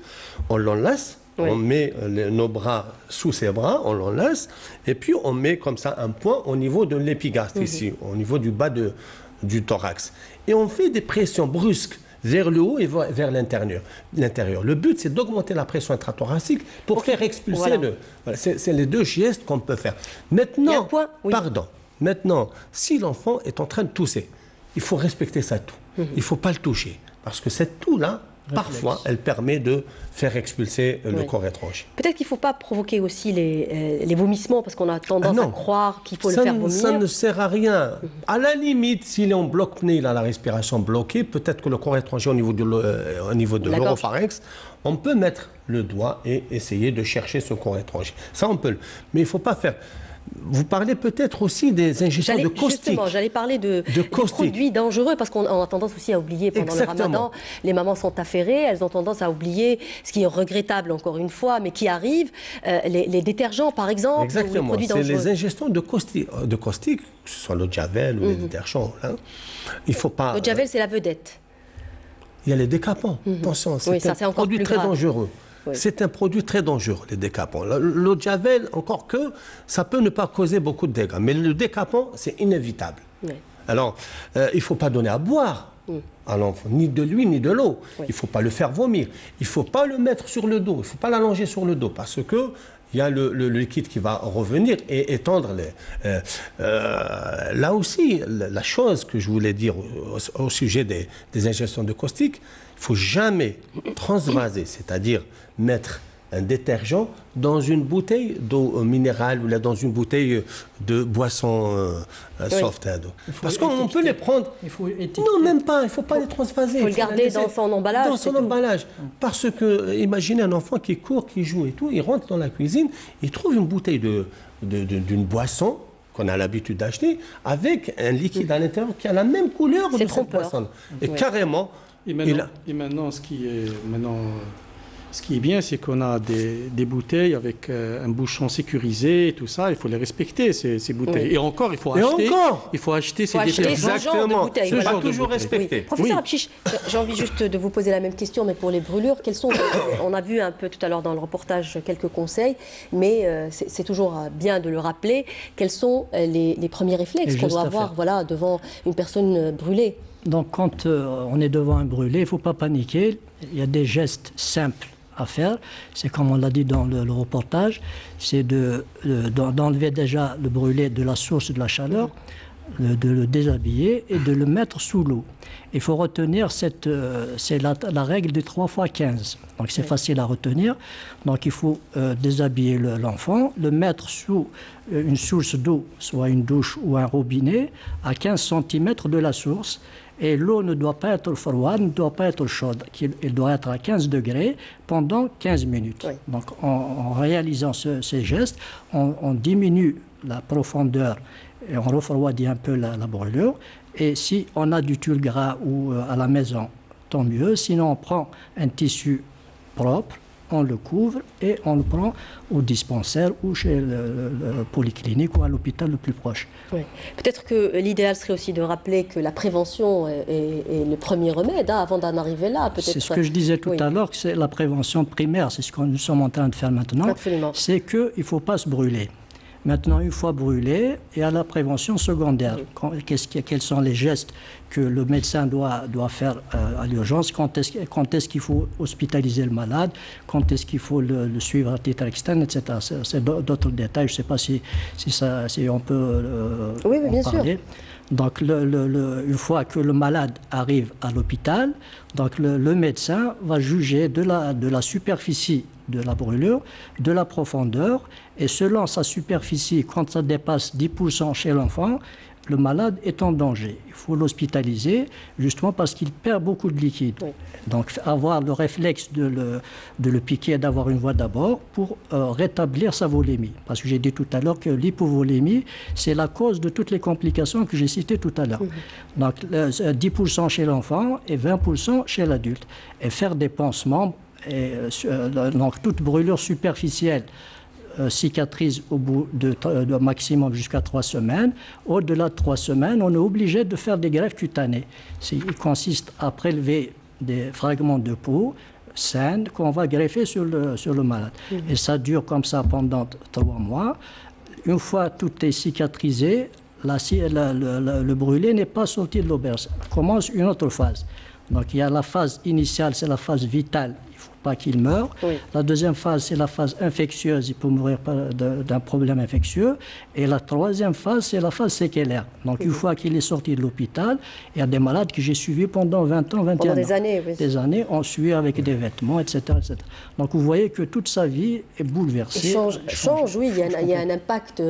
on l'enlace, on met nos bras sous ses bras, on l'enlace, et puis on met comme ça un point au niveau de l'épigastre, ici, au niveau du bas du thorax. Et on fait des pressions brusques vers le haut et vers l'intérieur. Le but, c'est d'augmenter la pression intrathoracique pour faire expulser c'est les deux gestes qu'on peut faire. Maintenant, maintenant, si l'enfant est en train de tousser, il faut respecter sa toux. Il ne faut pas le toucher. Parce que cette toux-là, parfois, elle permet de faire expulser le corps étranger. Peut-être qu'il ne faut pas provoquer aussi les vomissements, parce qu'on a tendance à croire qu'il faut le faire vomir. Ça ne sert à rien. À la limite, s'il est en bloc-pneu, il a la respiration bloquée, peut-être que le corps étranger au niveau de l'oropharynx, on peut mettre le doigt et essayer de chercher ce corps étranger. Ça, on peut. Mais il ne faut pas faire... Vous parlez peut-être aussi des injections de caustique. Justement, j'allais parler de produits dangereux, parce qu'on a tendance aussi à oublier pendant le ramadan. Les mamans sont affairées, elles ont tendance à oublier, ce qui est regrettable encore une fois, mais qui arrive, les détergents par exemple. Exactement, ou les produits dangereux. C'est les ingestions de caustique, que ce soit l'eau de Javel ou les détergents. Hein. Il faut pas... L'eau de Javel, c'est la vedette. Il y a les décapants. Attention, c'est un produit très dangereux. C'est un produit très dangereux, les décapants. L'eau de Javel, encore que, ça peut ne pas causer beaucoup de dégâts. Mais le décapant, c'est inévitable. Alors, il ne faut pas donner à boire à l'enfant, ni de l'huile, ni de l'eau. Il ne faut pas le faire vomir. Il ne faut pas le mettre sur le dos. Il ne faut pas l'allonger sur le dos, parce que il y a le liquide qui va revenir et étendre les... là aussi, la chose que je voulais dire au sujet des injections de caustique, il ne faut jamais transvaser, c'est-à-dire mettre un détergent dans une bouteille d'eau minérale ou là, dans une bouteille de boisson soft. Parce qu'on peut les prendre... Il faut étiqueter. Non, même pas. Il ne faut pas les transvaser. Il faut le garder dans son emballage. Dans son emballage. Parce que, imaginez un enfant qui court, qui joue et tout, il rentre dans la cuisine, il trouve une bouteille d'une boisson qu'on a l'habitude d'acheter, avec un liquide à l'intérieur qui a la même couleur de cette boisson. Et carrément... Et maintenant, ce qui est bien, c'est qu'on a des bouteilles avec un bouchon sécurisé et tout ça. Il faut les respecter, ces bouteilles. Et encore, il faut acheter ces détergents. Exactement. Il faut toujours respecter. Professeur Apchiche, j'ai envie juste de vous poser la même question, mais pour les brûlures, quels sont... On a vu un peu tout à l'heure dans le reportage quelques conseils, mais c'est toujours bien de le rappeler. Quels sont les premiers réflexes qu'on doit avoir devant une personne brûlée? Donc, quand on est devant un brûlé, il ne faut pas paniquer. Il y a des gestes simples à faire. C'est comme on l'a dit dans le reportage, c'est d'enlever déjà le brûlé de la source de la chaleur, de le déshabiller et de le mettre sous l'eau. Il faut retenir, c'est la règle de 3 x 15. Donc c'est facile à retenir. Donc il faut déshabiller l'enfant, le mettre sous une source d'eau, soit une douche ou un robinet, à 15 cm de la source. Et l'eau ne doit pas être froide, ne doit pas être chaude. Elle doit être à 15 degrés pendant 15 minutes. Donc en réalisant ces gestes, on diminue la profondeur et on refroidit un peu la brûlure. Et si on a du tulle gras ou à la maison, tant mieux. Sinon, on prend un tissu propre, on le couvre et on le prend au dispensaire ou chez le polyclinique ou à l'hôpital le plus proche. Peut-être que l'idéal serait aussi de rappeler que la prévention est le premier remède avant d'en arriver là. C'est ce que je disais tout à l'heure, que c'est la prévention primaire, c'est ce que nous sommes en train de faire maintenant. C'est qu'il ne faut pas se brûler. Maintenant, une fois brûlé, il y a la prévention secondaire. Quels sont les gestes que le médecin doit faire à l'urgence? Quand est-ce qu'il faut hospitaliser le malade? Quand est-ce qu'il faut le suivre à titre externe, etc. C'est d'autres détails. Je ne sais pas si on peut oui, bien parler. sûr. Donc, une fois que le malade arrive à l'hôpital, donc le médecin va juger de la superficie de la brûlure, de la profondeur, et selon sa superficie, quand ça dépasse 10% chez l'enfant, le malade est en danger. Il faut l'hospitaliser, justement parce qu'il perd beaucoup de liquide. Oui. Donc, avoir le réflexe de le piquer, d'avoir une voie d'abord pour rétablir sa volémie. Parce que j'ai dit tout à l'heure que l'hypovolémie, c'est la cause de toutes les complications que j'ai citées tout à l'heure. Donc, 10% chez l'enfant et 20% chez l'adulte. Et faire des pansements, donc toute brûlure superficielle, cicatrise au bout de maximum jusqu'à 3 semaines. Au-delà de 3 semaines, on est obligé de faire des greffes cutanées. Il consiste à prélever des fragments de peau saine qu'on va greffer sur le malade. Et ça dure comme ça pendant 3 mois. Une fois tout est cicatrisé, le brûlé n'est pas sorti de l'auberge. Commence une autre phase. Donc il y a la phase initiale, c'est la phase vitale. Il ne faut pas qu'il meure. Oui. La deuxième phase, c'est la phase infectieuse. Il peut mourir d'un problème infectieux. Et la troisième phase, c'est la phase séquelaire. Donc, une fois qu'il est sorti de l'hôpital, il y a des malades que j'ai suivis pendant 20 ans, 21 ans. Pendant des années, oui. Des années, on suit avec des vêtements, etc., etc. Donc, vous voyez que toute sa vie est bouleversée. Change, oui. Il y a un impact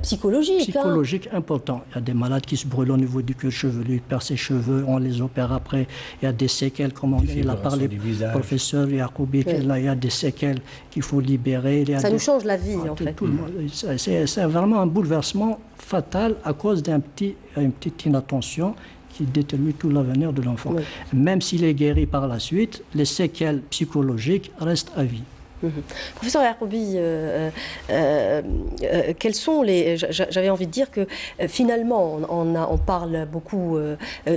psychologique. Psychologique important. Il y a des malades qui se brûlent au niveau du cuir chevelu, ils perdent ses cheveux, on les opère après. Il y a des séquelles, comme il a parlé, professeur Yacoubi, il y a des séquelles qu'il faut libérer. Ça nous change la vie, en fait. C'est vraiment un bouleversement fatal à cause d'une petite inattention qui détruit tout l'avenir de l'enfant. Oui. Même s'il est guéri par la suite, les séquelles psychologiques restent à vie. Professeur Yacoubi, quels sont les... J'avais envie de dire que finalement, on parle beaucoup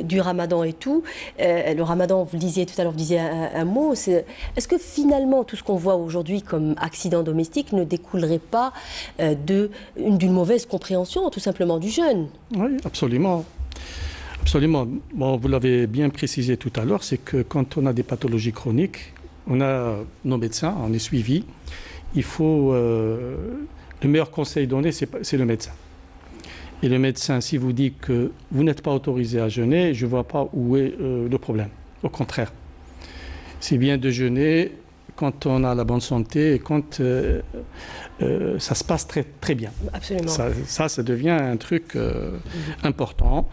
du ramadan et tout. Le ramadan, vous le disiez tout à l'heure, vous disiez un mot. Est-ce que finalement, tout ce qu'on voit aujourd'hui comme accident domestique ne découlerait pas d'une mauvaise compréhension, tout simplement, du jeûne? Oui, absolument. Absolument. Bon, vous l'avez bien précisé tout à l'heure, c'est que quand on a des pathologies chroniques, on a nos médecins, on est suivi. Il faut... le meilleur conseil donné, c'est le médecin. Et le médecin, si vous dit que vous n'êtes pas autorisé à jeûner, je ne vois pas où est le problème. Au contraire. C'est bien de jeûner quand on a la bonne santé et quand ça se passe très, très bien. Absolument. Ça devient un truc important.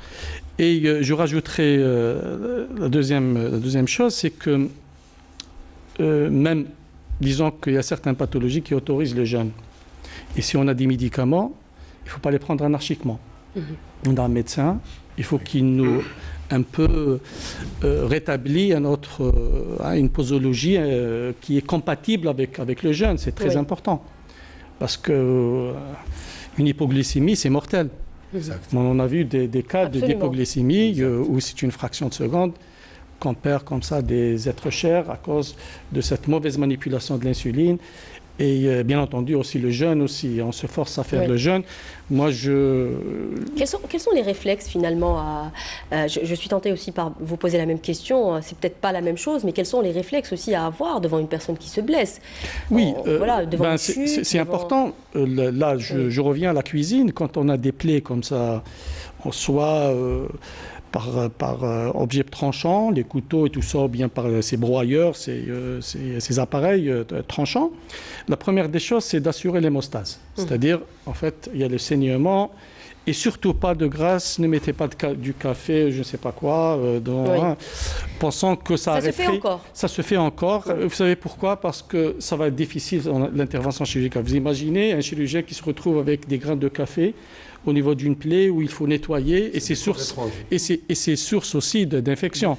Et je rajouterai la deuxième chose, c'est que même, disons qu'il y a certaines pathologies qui autorisent le jeûne. Et si on a des médicaments, il ne faut pas les prendre anarchiquement. On a un médecin, il faut qu'il nous un peu rétablit une posologie qui est compatible avec le jeûne. C'est très important. Parce qu'une hypoglycémie, c'est mortel. On a vu des cas d'hypoglycémie où c'est une fraction de seconde qu'on perd comme ça des êtres chers à cause de cette mauvaise manipulation de l'insuline. Et bien entendu aussi le jeûne aussi, on se force à faire le jeûne. Moi Quels sont les réflexes finalement je suis tentée aussi par vous poser la même question, c'est peut-être pas la même chose, mais quels sont les réflexes aussi à avoir devant une personne qui se blesse? Oui, devant c'est important. Là, je reviens à la cuisine, quand on a des plaies comme ça, soit par objet tranchant, les couteaux et tout ça, ou bien par ces broyeurs, ces appareils tranchants. La première des choses, c'est d'assurer l'hémostase. C'est-à-dire, en fait, il y a le saignement, et surtout pas de graisse, ne mettez pas du café, je ne sais pas quoi, pensant que ça arrêterait. Ça se fait encore. Ça se fait encore. Vous savez pourquoi? Parce que ça va être difficile, l'intervention chirurgicale. Vous imaginez un chirurgien qui se retrouve avec des grains de café au niveau d'une plaie où il faut nettoyer, et c'est source aussi d'infection.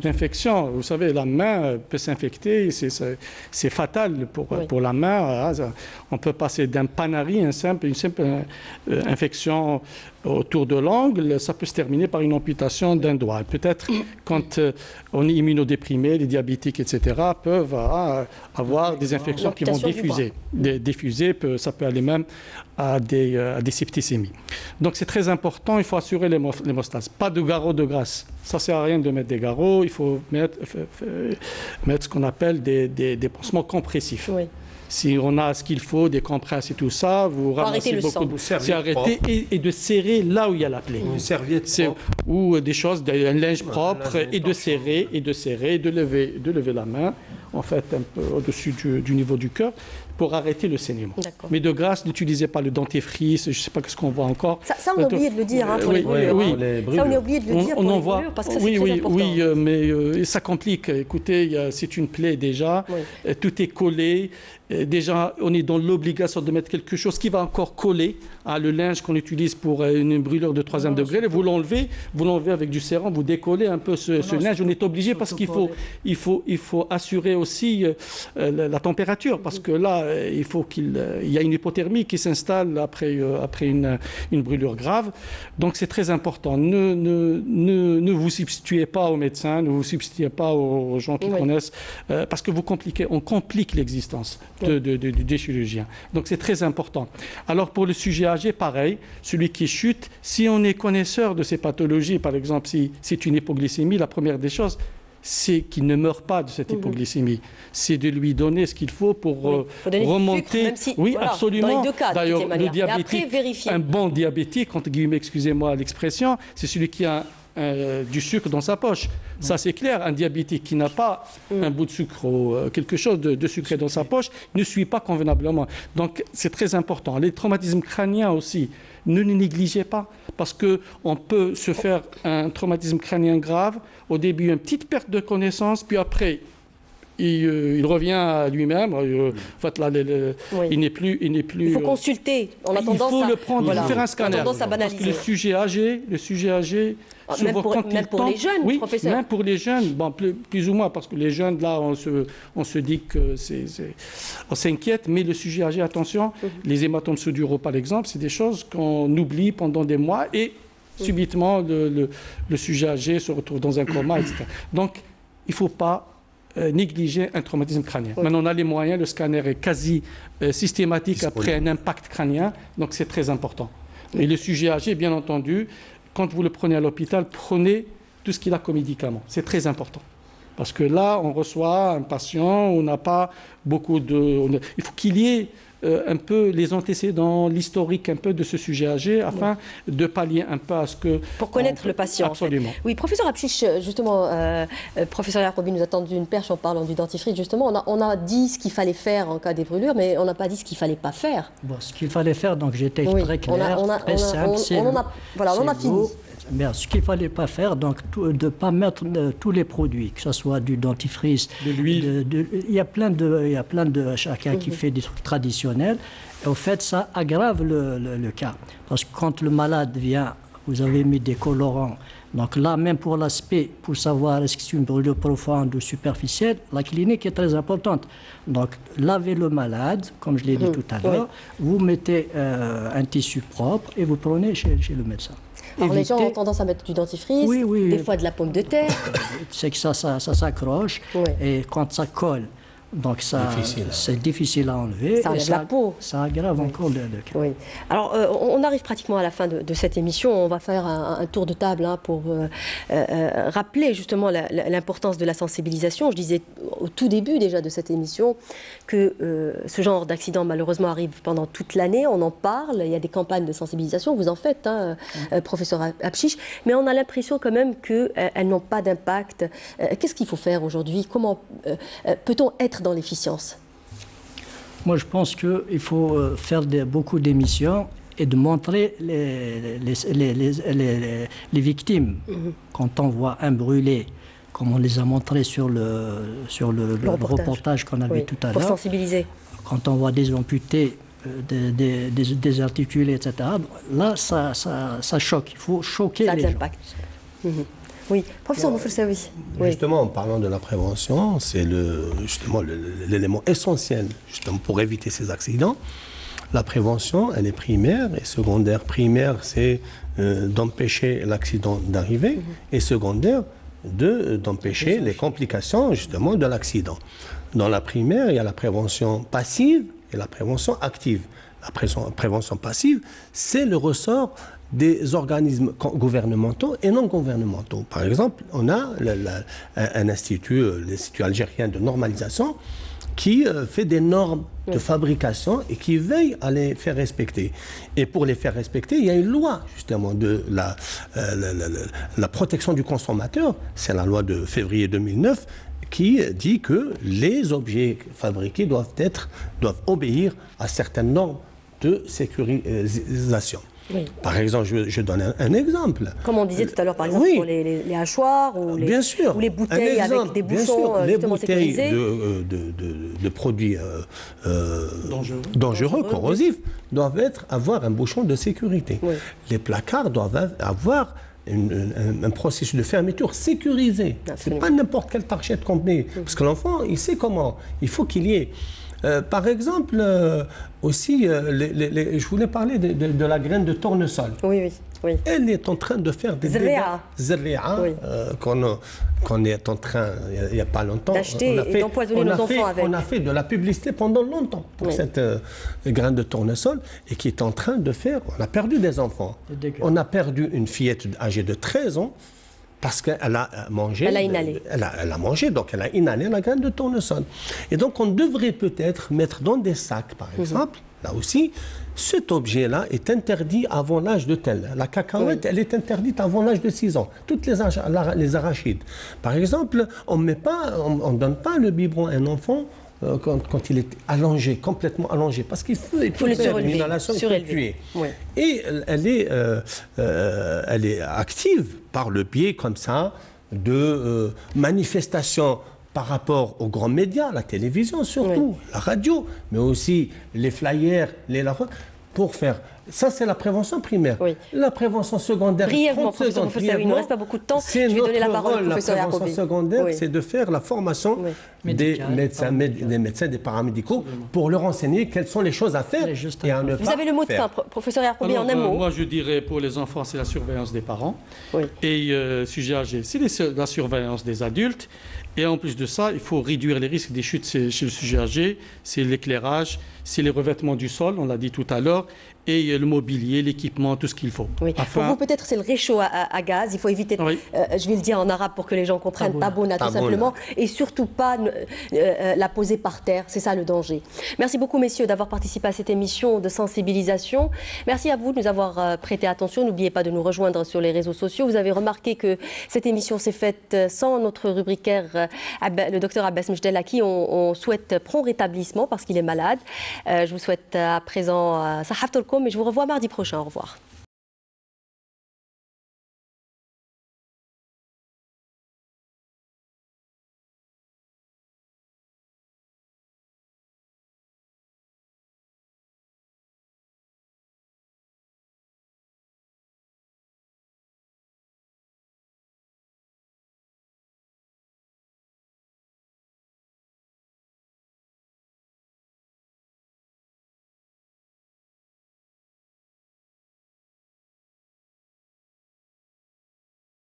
D'infection, vous savez, la main peut s'infecter, c'est fatal pour la main. On peut passer d'un panari, une simple infection autour de l'angle, ça peut se terminer par une amputation d'un doigt. Peut-être quand on est immunodéprimé, les diabétiques, etc., peuvent avoir des infections qui vont diffuser. Ça peut aller même à des septicémies. Donc c'est très important, il faut assurer l'hémostase. Pas de garrot de grâce. Ça ne sert à rien de mettre des garrots, il faut mettre ce qu'on appelle des pansements compressifs. Oui. Si on a ce qu'il faut, des compresses et tout ça, vous ramassez beaucoup de... C'est arrêter et de serrer là où il y a la plaie. Une serviette ou des choses, un linge propre, et de serrer, de lever la main, en fait, un peu au-dessus du niveau du cœur, pour arrêter le saignement. Mais de grâce, n'utilisez pas le dentifrice, je ne sais pas ce qu'on voit encore. Ça, on a oublié de le dire, pour les brûlures. Ça, on a oublié de le dire pour les brûlures, parce que ça, c'est très important. Oui, mais ça complique. Écoutez, c'est une plaie déjà, tout est collé. Déjà, on est dans l'obligation de mettre quelque chose qui va encore coller à le linge qu'on utilise pour une brûlure de 3e degré. Vous l'enlevez avec du sérum, vous décollez un peu ce linge. On est obligé parce qu'il faut assurer aussi la température, parce que là, il faut qu'il y a une hypothermie qui s'installe après une brûlure grave. Donc c'est très important. Ne vous substituez pas aux médecins, ne vous substituez pas aux gens qui connaissent, parce que on complique l'existence des chirurgiens. Donc c'est très important. Alors pour le sujet âgé, pareil, celui qui chute, si on est connaisseur de ces pathologies, par exemple si c'est une hypoglycémie, la première des choses, c'est qu'il ne meurt pas de cette hypoglycémie. C'est de lui donner ce qu'il faut pour remonter. Sucre, oui, absolument. Dans les deux cas, d'ailleurs, le diabétique, un bon diabétique, entre guillemets, excusez-moi l'expression, c'est celui qui a du sucre dans sa poche. Ça, c'est clair. Un diabétique qui n'a pas un bout de sucre ou quelque chose de sucré dans sa poche ne suit pas convenablement. Donc, c'est très important. Les traumatismes crâniens aussi, ne les négligez pas, parce qu'on peut se faire un traumatisme crânien grave, au début, une petite perte de connaissance, puis après, il revient à lui-même. En fait, là, il n'est plus. Il faut consulter. On a il faut le prendre, il faut faire un scanner. On a tendance à banaliser. Parce que le sujet âgé, même pour les jeunes, oui, professeur. Même pour les jeunes, bon, plus ou moins, parce que les jeunes, là, on se dit que on s'inquiète, mais le sujet âgé, attention, les hématomes sous-duraux, par exemple, c'est des choses qu'on oublie pendant des mois et subitement, le sujet âgé se retrouve dans un coma, etc. Donc, il ne faut pas négliger un traumatisme crânien. Maintenant, on a les moyens, le scanner est quasi systématique après un impact crânien, donc c'est très important. Et le sujet âgé, bien entendu, quand vous le prenez à l'hôpital, prenez tout ce qu'il a comme médicament. C'est très important. Parce que là, on reçoit un patient, on n'a pas beaucoup de... Il faut qu'il y ait un peu les antécédents, l'historique un peu de ce sujet âgé, afin de pallier un peu à ce que... Pour connaître le patient. Absolument. En fait. Oui, professeur Apchiche, justement, professeur Yacoubi nous a tendu une perche en parlant du dentifrice. Justement, on a dit ce qu'il fallait faire en cas des brûlures, mais on n'a pas dit ce qu'il ne fallait pas faire. Bon, ce qu'il fallait faire, donc j'étais très clair, très simple. On a fini. Mais ce qu'il ne fallait pas faire, donc de ne pas mettre tous les produits, que ce soit du dentifrice, de l'huile. Il y a plein de chacun qui fait des trucs traditionnels. Et au fait, ça aggrave le cas. Parce que quand le malade vient, vous avez mis des colorants. Donc là, même pour l'aspect, pour savoir est-ce que c'est une brûlure profonde ou superficielle, la clinique est très importante. Donc, lavez le malade, comme je l'ai dit tout à l'heure, vous mettez un tissu propre et vous prenez chez le médecin. Alors les gens ont tendance à mettre du dentifrice, des fois de la pomme de terre. C'est que ça s'accroche et quand ça colle, donc c'est difficile à enlever. Ça enlève la peau. Ça aggrave encore le cas. Oui. Alors on arrive pratiquement à la fin de cette émission. On va faire un tour de table pour rappeler justement l'importance de la sensibilisation. Je disais au tout début déjà de cette émission que ce genre d'accident malheureusement arrive pendant toute l'année. On en parle, il y a des campagnes de sensibilisation, vous en faites, professeur Apchiche, mais on a l'impression quand même qu'elles n'ont pas d'impact. Qu'est-ce qu'il faut faire aujourd'hui? Comment peut-on être dans l'efficience? Moi, je pense qu'il faut faire beaucoup d'émissions et de montrer les victimes. Quand on voit un brûlé, comme on les a montrés sur le reportage qu'on a vu tout à l'heure. Pour sensibiliser. Quand on voit des amputés, des articulés, etc., là, ça choque. Il faut choquer les gens. Ça a de l'impact. Oui, professeur Boufoursaoui. Justement, en parlant de la prévention, c'est justement l'élément essentiel justement, pour éviter ces accidents. La prévention, elle est primaire et secondaire. Primaire, c'est d'empêcher l'accident d'arriver et secondaire, d'empêcher les complications justement de l'accident. Dans la primaire, il y a la prévention passive et la prévention active. La prévention passive, c'est le ressort des organismes gouvernementaux et non gouvernementaux. Par exemple, on a un institut, l'Institut algérien de normalisation, qui fait des normes de fabrication et qui veille à les faire respecter. Et pour les faire respecter, il y a une loi justement de la protection du consommateur, c'est la loi de février 2009, qui dit que les objets fabriqués doivent obéir à certaines normes de sécurisation. Oui. Par exemple, je donne un exemple. Comme on disait tout à l'heure, par exemple, pour les hachoirs ou les bouteilles avec des bouchons justement sécurisés. Les bouteilles de produits dangereux, corrosifs, doivent avoir un bouchon de sécurité. Oui. Les placards doivent avoir un processus de fermeture sécurisé. Ce n'est pas n'importe quelle parchette qu'on met. Parce que l'enfant, il sait comment. Il faut qu'il y ait. Par exemple, aussi, je voulais parler de la graine de tournesol. Oui. Elle est en train de faire des zerri'a qu'on est en train, il n'y a pas longtemps, d'acheter et d'empoisonner nos enfants avec. On a fait de la publicité pendant longtemps pour cette graine de tournesol et qui est en train de faire, on a perdu des enfants. On a perdu une fillette âgée de 13 ans parce qu'elle a mangé. Elle a inhalé. Elle a mangé, donc elle a inhalé la graine de tournesol. Et donc on devrait peut-être mettre dans des sacs, par exemple, là aussi, cet objet-là est interdit avant l'âge de tel. La cacahuète, elle est interdite avant l'âge de 6 ans. Toutes les arachides. Par exemple, on ne donne pas le biberon à un enfant quand il est allongé, complètement allongé, parce qu'il faut faire une inhalation tuer. Oui. Et elle est active par le biais comme ça de manifestations par rapport aux grands médias, la télévision surtout, la radio, mais aussi les flyers, pour faire. Ça, c'est la prévention primaire. Oui. La prévention secondaire, brièvement, professeur, il ne reste pas beaucoup de temps. Je vais donner la parole au professeur Yacoubi. La prévention secondaire, c'est de faire la formation des médecins, des paramédicaux, pour leur enseigner quelles sont les choses à faire et à ne pas. Vous avez le mot de fin, professeur Yacoubi, en un mot. Moi, je dirais pour les enfants, c'est la surveillance des parents. Oui. Et sujet âgé, c'est la surveillance des adultes. Et en plus de ça, il faut réduire les risques des chutes chez le sujet âgé. C'est l'éclairage, c'est les revêtements du sol, on l'a dit tout à l'heure, et le mobilier, l'équipement, tout ce qu'il faut. Oui. Pour vous, peut-être, c'est le réchaud à gaz. Il faut éviter, je vais le dire en arabe pour que les gens comprennent, tabouna tout simplement, et surtout pas la poser par terre. C'est ça le danger. Merci beaucoup, messieurs, d'avoir participé à cette émission de sensibilisation. Merci à vous de nous avoir prêté attention. N'oubliez pas de nous rejoindre sur les réseaux sociaux. Vous avez remarqué que cette émission s'est faite sans notre rubricaire, le docteur Abbas Mejdel, à qui on souhaite prompt rétablissement parce qu'il est malade. Je vous souhaite à présent Sahaf Tolkom et je vous revois mardi prochain. Au revoir.